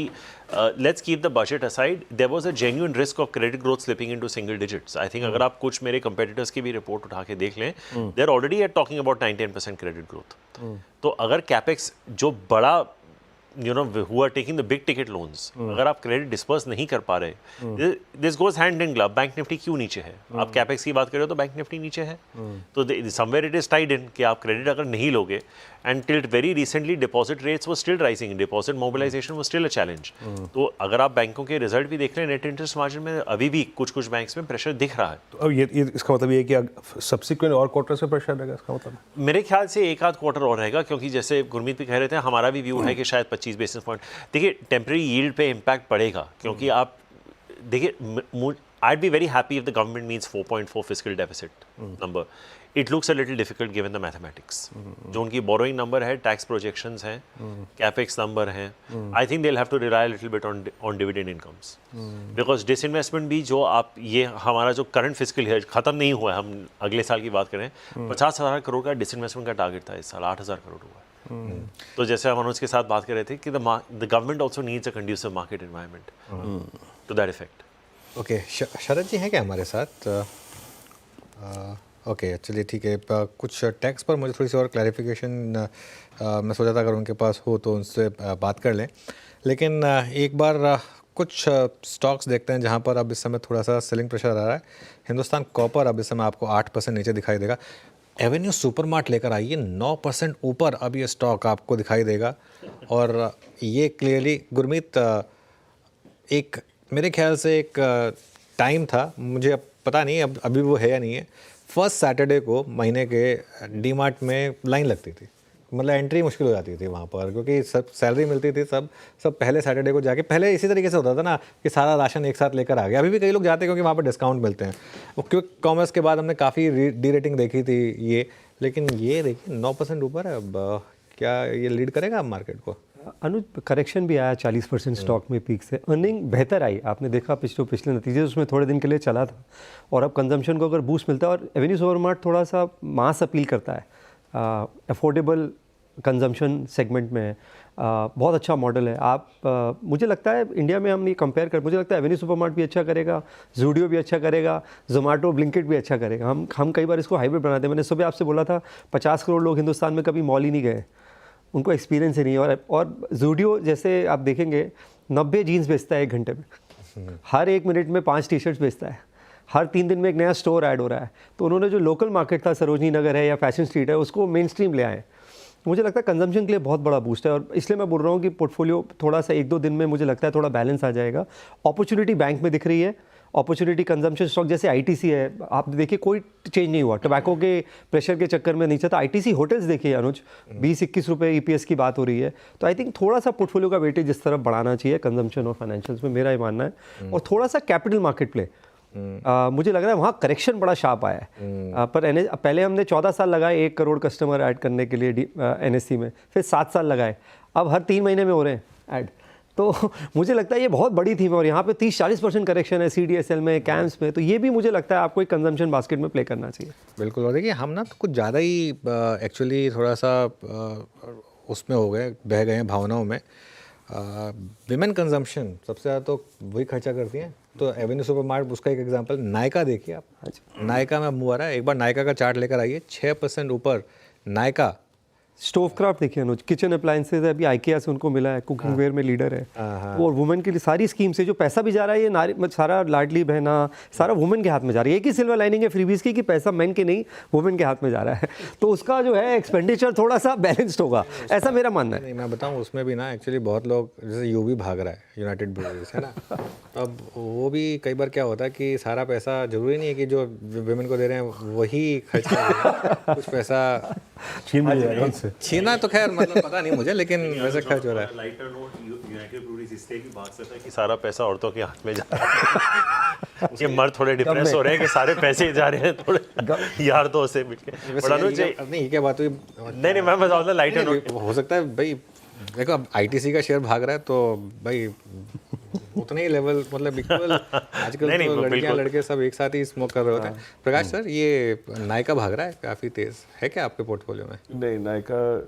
let's keep the budget aside, there was a genuine risk of credit growth slipping into single digits. I think अगर आप कुछ मेरे competitors की भी report उठा के देख लें, they're already at talking about 9-10% credit growth. तो अगर कैपेक्स जो बड़ा you know who are taking the big ticket loans, अगर आप क्रेडिट डिस्पर्स नहीं कर पा रहे, this goes hand in glove। Bank Nifty क्यों नीचे है? आप कैपेक्स की बात कर रहे हो तो बैंक निफ्टी नीचे है, तो somewhere it is tied in कि आप क्रेडिट अगर नहीं लोगे, and till very recently deposit rates were still rising, deposit mobilization was still a challenge। तो अगर आप बैंकों के रिजल्ट भी देख रहे हैं, नेट इंटरेस्ट मार्जिन में अभी भी कुछ बैंक्स में प्रेशर दिख रहा है। तो अब ये इसका मतलब ये है कि सब्सिक्वेंट और क्वार्टर से प्रेशर रहेगा, इसका मतलब? मेरे ख्याल से एक आध क्वार्टर और रहेगा, क्योंकि जैसे गुरमीत भी कह रहे थे, हमारा भी व्यू है कि शायद 25 बेसिस पॉइंट, देखिए टेम्परेरी यील्ड पे इम्पैक्ट पड़ेगा, क्योंकि आप देखिए I'd be very happy if the government meets 4.4 fiscal deficit number. It looks a little difficult given the mathematics. जो उनकी borrowing number है, tax projections हैं, capex number हैं, I think they'll have to rely a little bit on dividend incomes. Because disinvestment भी जो आप ये हमारा जो current fiscal year ख़त्म नहीं हुआ है, हम अगले साल की बात करें, 50,000 करोड़ का disinvestment का टारगेट था, इस साल 8,000 करोड़ हुआ है। तो जैसे हम अनुज के साथ बात कर रहे थे कि the government also needs a conducive market environment to that effect. Okay, Sharad ji हैं क्या हमारे साथ? ओके, चलिए ठीक है। कुछ टैक्स पर मुझे थोड़ी सी और क्लैरिफिकेशन मैं सोचा था अगर उनके पास हो तो उनसे बात कर लें, लेकिन एक बार कुछ स्टॉक्स देखते हैं जहां पर अब इस समय थोड़ा सा सेलिंग प्रेशर आ रहा है। हिंदुस्तान कॉपर अब इस समय आपको 8% नीचे दिखाई देगा। एवेन्यू सुपरमार्ट लेकर आइए 9% ऊपर अब ये स्टॉक आपको दिखाई देगा, और ये क्लियरली गुरमीत एक मेरे ख्याल से एक टाइम था, मुझे अब पता नहीं अब अभी वो है या नहीं है, फर्स्ट सैटरडे को महीने के डीमार्ट में लाइन लगती थी, मतलब एंट्री मुश्किल हो जाती थी वहाँ पर, क्योंकि सब सैलरी मिलती थी, सब पहले सैटरडे को जाके, पहले इसी तरीके से होता था ना कि सारा राशन एक साथ लेकर आ गया। अभी भी कई लोग जाते हैं क्योंकि वहाँ पर डिस्काउंट मिलते हैं। क्विक कॉमर्स के बाद हमने काफ़ी डी रेटिंग देखी थी ये, लेकिन ये देखिए 9% ऊपर है। अब क्या ये लीड करेगा मार्केट को? अनुज, करेक्शन भी आया 40% स्टॉक में पीक से, अर्निंग बेहतर आई, आपने देखा पिछले नतीजे उसमें थोड़े दिन के लिए चला था, और अब कंजम्पशन को अगर बूस्ट मिलता है, और एवेन्यू सुपरमार्ट थोड़ा सा मास अपील करता है, अफोर्डेबल कंजम्पशन सेगमेंट में है, बहुत अच्छा मॉडल है। आप मुझे लगता है इंडिया में हम ये कंपेयर कर, मुझे लगता है एवेन्यू सुपरमार्ट भी अच्छा करेगा, ज़ूडियो भी अच्छा करेगा, जोमेटो ब्लिंकिट भी अच्छा करेगा। हम कई बार इसको हाइब्रिड बनाते हैं। मैंने सुबह आपसे बोला था 50 करोड़ लोग हिंदुस्तान में कभी मॉल ही नहीं गए, उनको एक्सपीरियंस ही नहीं है। और ज़ूडियो जैसे आप देखेंगे 90 जीन्स बेचता है 1 घंटे में, हर 1 मिनट में 5 टी-शर्ट्स बेचता है, हर 3 दिन में एक नया स्टोर ऐड हो रहा है। तो उन्होंने जो लोकल मार्केट था, सरोजनी नगर है या फैशन स्ट्रीट है, उसको मेन स्ट्रीम ले आए। मुझे लगता है कंजम्पशन के लिए बहुत बड़ा बूस्ट है, और इसलिए मैं बोल रहा हूँ कि पोर्टफोलियो थोड़ा सा 1-2 दिन में मुझे लगता है थोड़ा बैलेंस आ जाएगा। अपॉर्चुनिटी बैंक में दिख रही है, अपॉर्चुनिटी कंजम्पशन स्टॉक जैसे आईटीसी है, आप देखिए कोई चेंज नहीं हुआ, टोबैको के प्रेशर के चक्कर में नीचे था। आईटीसी होटल्स देखिए अनुज, 20-21 रुपये ईपीएस की बात हो रही है। तो आई थिंक थोड़ा सा पोर्टफोलियो का वेटेज इस तरफ बढ़ाना चाहिए कंजम्पशन और फाइनेंशियल्स में, मेरा ये मानना है। और थोड़ा सा कैपिटल मार्केट प्ले, मुझे लग रहा है वहाँ करेक्शन बड़ा शार्प आया है। पर पहले हमने 14 साल लगाए 1 करोड़ कस्टमर ऐड करने के लिए एनएससी में, फिर 7 साल लगाए, अब हर 3 महीने में हो रहे हैं ऐड। तो मुझे लगता है ये बहुत बड़ी थीम है, और यहाँ पे 30-40% करेक्शन है सीडीएसएल में, कैम्स में, तो ये भी मुझे लगता है आपको एक कंजम्पशन बास्केट में प्ले करना चाहिए। बिल्कुल। और देखिए हम ना तो कुछ ज़्यादा ही एक्चुअली थोड़ा सा उसमें हो गए, बह गए हैं भावनाओं में। विमेन कंजम्पशन सबसे ज़्यादा तो वही खर्चा करती हैं, तो एवेन्यू सुपरमार्ट उसका एक एग्जांपल। नायका देखिए आप, नायका में मुँह आ रहा है, एक बार नायका का चार्ट लेकर आइए, 6% ऊपर नायका। स्टोव क्राफ्ट देखिए अनुज, किचन अप्लायंसेज है, अभी आइकिया से उनको मिला है, कुकिंग वेयर में लीडर है। और वुमेन के लिए सारी स्कीम से जो पैसा भी जा रहा है, ये नारी सारा लाडली बहना सारा वुमेन के हाथ में जा रही है। एक ही सिल्वर लाइनिंग है फ्रीबीज की कि पैसा मेन के नहीं वुमेन के हाथ में जा रहा है, तो उसका जो है एक्सपेंडिचर थोड़ा सा बैलेंस्ड होगा, ऐसा मेरा मानना है। नहीं, मैं बताऊँ उसमें भी ना एक्चुअली बहुत लोग, जैसे यूवी भाग रहा है, यूनाइटेड ब्रूअरीज है ना, अब वो भी कई बार क्या होता है कि सारा पैसा जरूरी नहीं है कि जो विमेन को दे रहे हैं वही खर्च कर रहे हैं, कुछ पैसा छीना तो खैर मतलब पता नहीं मुझे, लेकिन वैसे खर्च हो रहा है। लाइटर नोट, यूनाइटेड ब्रूअरीज इसलिए भी भाग सकता है कि सारा पैसा औरतों के हाथ में जा रहा है। ये मर्द थोड़े डिप्रेस हो रहे हैं कि सारे पैसे जा रहे हैं थोड़े यार दोस्त से मिलके। बट अनुज नहीं, ये बात हुई? नहीं मैं बता रहा लाइट एंड हो सकता है भाई, देखो अब आईटीसी का शेयर भाग रहा है तो भाई उतने ही लेवल, मतलब इक्वल आजकल नहीं, तो लड़कियां बिल्कुल। लड़के सब एक साथ ही स्मोक कर रहे होते हैं। प्रकाश सर, ये नायका भाग रहा है काफ़ी तेज, है क्या आपके पोर्टफोलियो में? नहीं, नायका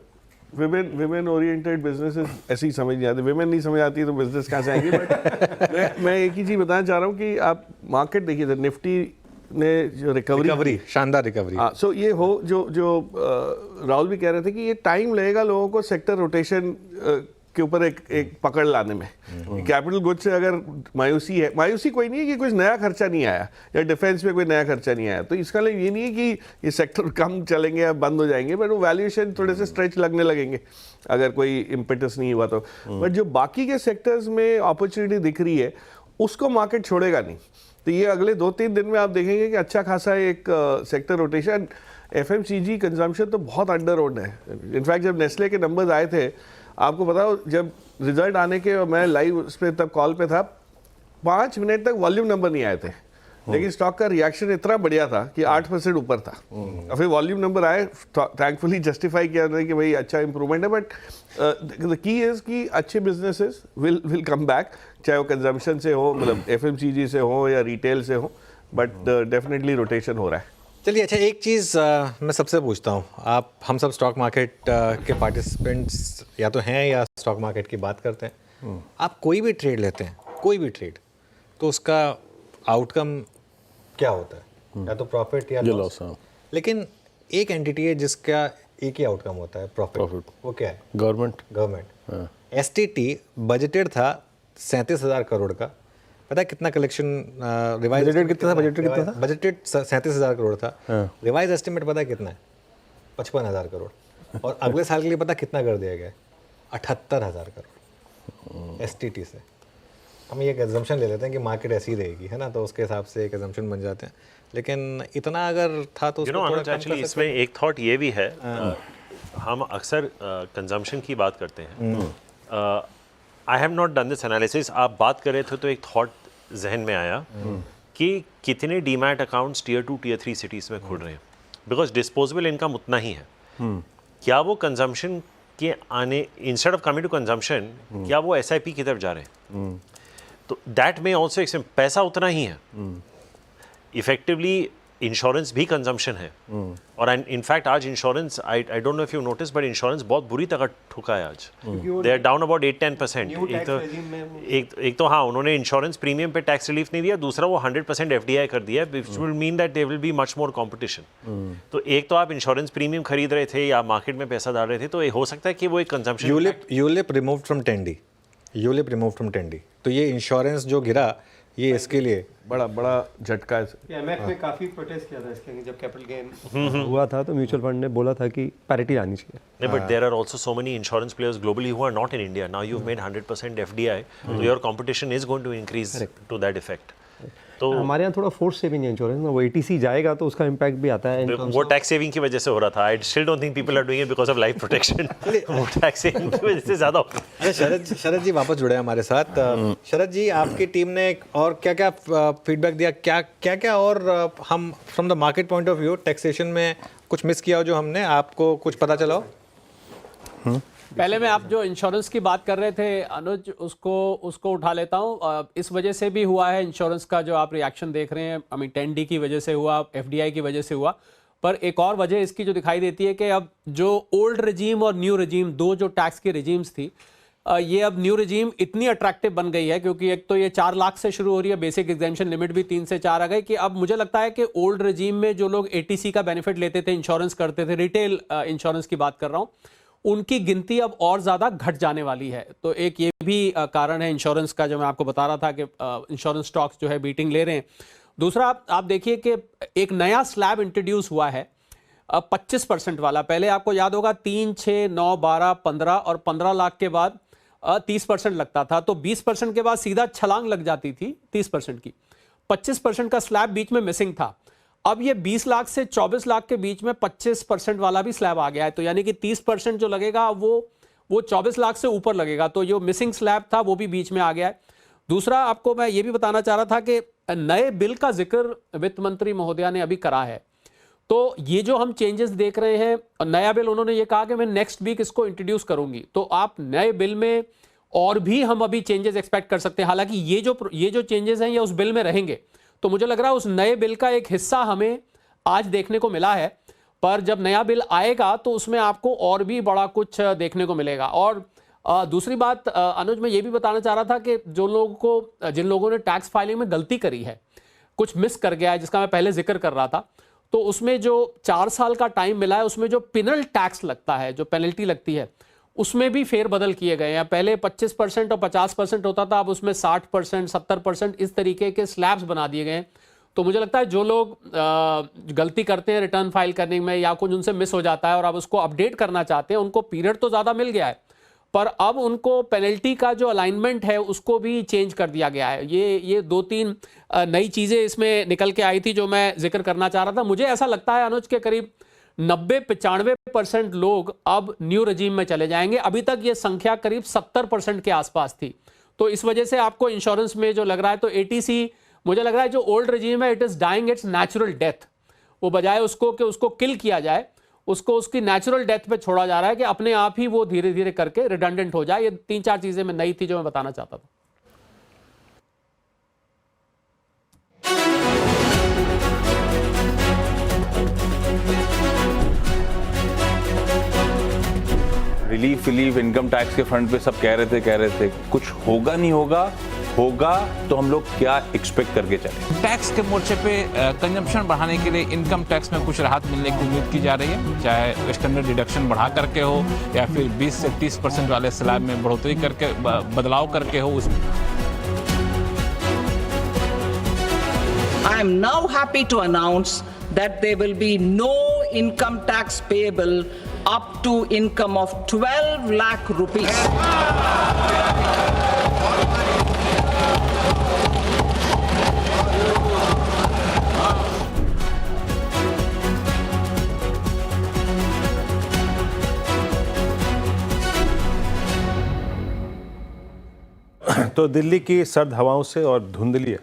विमेन ओरिएंटेड बिजनेसेस ऐसे ही समझ नहीं आते। विमेन नहीं समझ आती तो बिजनेस कहाँ से आएंगे। बट मैं एक ही चीज़ बताना चाह रहा हूँ कि आप मार्केट देखिए, तो निफ्टी ने जो रिकवरी, शानदार रिकवरी। हाँ, सो ये हो जो राहुल भी कह रहे थे कि ये टाइम लगेगा लोगों को सेक्टर रोटेशन के ऊपर एक पकड़ लाने में। कैपिटल गुड्स से अगर मायूसी है, मायूसी कोई नहीं है कि कुछ नया खर्चा नहीं आया या डिफेंस में कोई नया खर्चा नहीं आया, तो इसका मतलब ये नहीं है कि ये सेक्टर कम चलेंगे या बंद हो जाएंगे, बट वो वैल्यूएशन थोड़े से स्ट्रेच लगने लगेंगे अगर कोई इम्पेटस नहीं हुआ तो। बट जो बाकी के सेक्टर्स में अपॉर्चुनिटी दिख रही है उसको मार्केट छोड़ेगा नहीं। तो ये अगले 2-3 दिन में आप देखेंगे कि अच्छा खासा एक सेक्टर रोटेशन। एफएमसीजी कंजम्पशन तो बहुत अंडर ओन्ड है। इनफैक्ट जब नेस्ले के नंबर्स आए थे, आपको पता हो जब रिजल्ट आने के, मैं लाइव उस पर तब कॉल पे था, 5 मिनट तक वॉल्यूम नंबर नहीं आए थे, लेकिन स्टॉक का रिएक्शन इतना बढ़िया था कि 8% ऊपर था। और फिर वॉल्यूम नंबर आए, थैंकफुली जस्टिफाई किया उन्होंने कि भाई अच्छा इंप्रूवमेंट है। बट द की इज कि अच्छे बिजनेसेस विल कम बैक, चाहे वो कंजम्पशन से हो, मतलब एफएमसीजी से हो या रिटेल से हो, बट डेफिनेटली रोटेशन हो रहा है। चलिए, अच्छा एक चीज़ मैं सबसे पूछता हूँ, आप हम सब स्टॉक मार्केट के पार्टिसिपेंट्स या तो हैं या स्टॉक मार्केट की बात करते हैं। आप कोई भी ट्रेड लेते हैं, कोई भी ट्रेड, तो उसका आउटकम क्या होता है? या तो प्रॉफिट या लॉस। लेकिन एक एंटिटी है जिसका एक ही आउटकम होता है, प्रॉफिट। वो क्या है? गवर्नमेंट। एसटीटी बजटेड था 37,000 करोड़ का। पता है कितना कलेक्शन रिवाइज कितना था? बजटेड 37,000 करोड़ था। रिवाइज एस्टिमेट पता है कितना है? 55,000 करोड़। और अगले साल के लिए पता कितना कर दिया गया है? 78,000 करोड़ एसटीटी से। हम ये एक एग्जम्पशन ले लेते हैं कि मार्केट ऐसी ही रहेगी, है ना, तो उसके हिसाब से एक एग्जम्पशन बन जाते हैं। लेकिन इतना अगर था तो एक्चुअली इसमें एक थॉट ये भी है, हम अक्सर कंजम्पशन की बात करते हैं। I have not done this analysis. आप बात कर रहे थे तो एक थॉट जहन में आया कि कितने demat accounts tier 2 tier 3 cities में खुल रहे हैं, बिकॉज डिस्पोजेबल इनकम उतना ही है। क्या वो कंजम्पशन के आने, instead of coming to consumption, क्या वो SIP की तरफ जा रहे हैं? तो दैट में ऑल्सो एक पैसा उतना ही है। इफेक्टिवली इंश्योरेंस भी कंजम्पशन है। और इनफैक्ट आज insurance, I don't know if you notice, but insurance बहुत बुरी तरह ठुका है आज। They are down about 8-10%। एक तो हाँ, उन्होंने इंश्योरेंस प्रीमियम पे टैक्स रिलीफ नहीं दिया, दूसरा वो 100% FDI कर दिया, which will mean that there will be much more competition. तो एक तो आप इंश्योरेंस प्रीमियम खरीद रहे थे या मार्केट में पैसा डाल रहे थे, तो हो सकता है कि वो एक कंजम्पशन। यूलिप रिमूव्ड फ्रॉम टेंडी, तो ये इंश्योरेंस जो गिरा, ये इसके लिए बड़ा झटका है। एमएफ में काफी प्रोटेस्ट किया था इसके, जब कैपिटल गेन हुआ था तो म्यूचुअल फंड ने बोला था कि पैरिटी आनी चाहिए। But there are also so many insurance players globally who are not in India. Now you made 100% FDI, so your competition is going to increase to that effect. तो हमारे यहाँ थोड़ा फोर्स सेविंग है insurance में, वो ATC जाएगा तो उसका इम्पैक्ट भी आता है। वो टैक्स सेविंग की वजह से हो रहा था। I still don't think people are doing it because of life protection. वो टैक्स सेविंग की वजह से ज़्यादा होता है। शरद जी वापस जुड़े हमारे साथ। शरद जी, आपकी टीम ने और क्या क्या फीडबैक दिया, क्या क्या और हम from the market point of view taxation में कुछ मिस किया हो जो हमने, आपको कुछ पता चला हो? पहले मैं आप जो इंश्योरेंस की बात कर रहे थे अनुज, उसको उठा लेता हूँ। इस वजह से भी हुआ है इंश्योरेंस का जो आप रिएक्शन देख रहे हैं, 10D की वजह से हुआ, FDI की वजह से हुआ। पर एक और वजह इसकी जो दिखाई देती है कि अब जो ओल्ड रजीम और न्यू रजीम, दो जो टैक्स की रजीम्स थी, ये अब न्यू रजीम इतनी अट्रैक्टिव बन गई है, क्योंकि एक तो ये 4 लाख से शुरू हो रही है, बेसिक एग्जेम्पशन लिमिट भी 3 से 4 आ गई, कि अब मुझे लगता है कि ओल्ड रजीम में जो लोग ATC का बेनिफिट लेते थे, इंश्योरेंस करते थे, रिटेल इंश्योरेंस की बात कर रहा हूँ, उनकी गिनती अब और ज़्यादा घट जाने वाली है। तो एक ये भी कारण है इंश्योरेंस का, जो मैं आपको बता रहा था कि इंश्योरेंस स्टॉक्स जो है बीटिंग ले रहे हैं। दूसरा, आप देखिए कि एक नया स्लैब इंट्रोड्यूस हुआ है 25% वाला। पहले आपको याद होगा 3, 6, 9, 12, 15 और 15 लाख के बाद 30% लगता था, तो 20% के बाद सीधा छलांग लग जाती थी 30% की। 25% का स्लैब बीच में मिसिंग था। अब ये 20 लाख से 24 लाख के बीच में 25% वाला भी स्लैब आ गया है, तो यानी कि 30% जो लगेगा वो 24 लाख से ऊपर लगेगा, तो जो मिसिंग स्लैब था वो भी बीच में आ गया है। दूसरा आपको मैं ये भी बताना चाह रहा था कि नए बिल का जिक्र वित्त मंत्री महोदया ने अभी करा है। तो ये जो हम चेंजेस देख रहे हैं, नया बिल उन्होंने ये कहा कि मैं नेक्स्ट वीक इसको इंट्रोड्यूस करूंगी, तो आप नए बिल में और भी हम अभी चेंजेस एक्सपेक्ट कर सकते हैं। हालांकि ये जो चेंजेस हैं ये उस बिल में रहेंगे, तो मुझे लग रहा है उस नए बिल का एक हिस्सा हमें आज देखने को मिला है, पर जब नया बिल आएगा तो उसमें आपको और भी बड़ा कुछ देखने को मिलेगा। और दूसरी बात अनुज, मैं ये भी बताना चाह रहा था कि जिन लोगों ने टैक्स फाइलिंग में गलती करी है, कुछ मिस कर गया है, जिसका मैं पहले जिक्र कर रहा था, तो उसमें जो 4 साल का टाइम मिला है, उसमें जो पिनल टैक्स लगता है, जो पेनल्टी लगती है, उसमें भी फेरबदल किए गए हैं। पहले 25% और 50% होता था, अब उसमें 60%, 70% इस तरीके के स्लैब्स बना दिए गए हैं। तो मुझे लगता है जो लोग गलती करते हैं रिटर्न फाइल करने में या कुछ उनसे मिस हो जाता है और अब उसको अपडेट करना चाहते हैं, उनको पीरियड तो ज़्यादा मिल गया है, पर अब उनको पेनल्टी का जो अलाइनमेंट है उसको भी चेंज कर दिया गया है। ये 2-3 नई चीज़ें इसमें निकल के आई थी जो मैं जिक्र करना चाह रहा था। मुझे ऐसा लगता है अनुज के करीब 90-95% लोग अब न्यू रजीम में चले जाएंगे। अभी तक ये संख्या करीब 70% के आसपास थी। तो इस वजह से आपको इंश्योरेंस में जो लग रहा है, तो ATC मुझे लग रहा है जो ओल्ड रजीम है it is dying it's natural death. वो बजाय उसको कि उसको किल किया जाए, उसको उसकी नेचुरल डेथ पे छोड़ा जा रहा है कि अपने आप ही वो धीरे धीरे करके रिडंडेंट हो जाए। ये 3-4 चीज़ें में नई थी जो मैं बताना चाहता था। रिलीफ इनकम टैक्स के फ्रंट पे सब कह रहे थे कुछ होगा नहीं होगा तो हम लोग क्या एक्सपेक्ट करके चले। टैक्स के मोर्चे पे कंजम्पशन बढ़ाने के लिए इनकम टैक्स में कुछ राहत मिलने की उम्मीद की जा रही है, चाहे स्टैंडर्ड डिडक्शन बढ़ा करके हो या फिर 20 से 30% वाले स्लैब में बढ़ोतरी करके बदलाव करके हो। I am now happy to announce that there will be no income tax payable up to income of 12 lakh rupees. तो दिल्ली की सर्द हवाओं से और धुंधली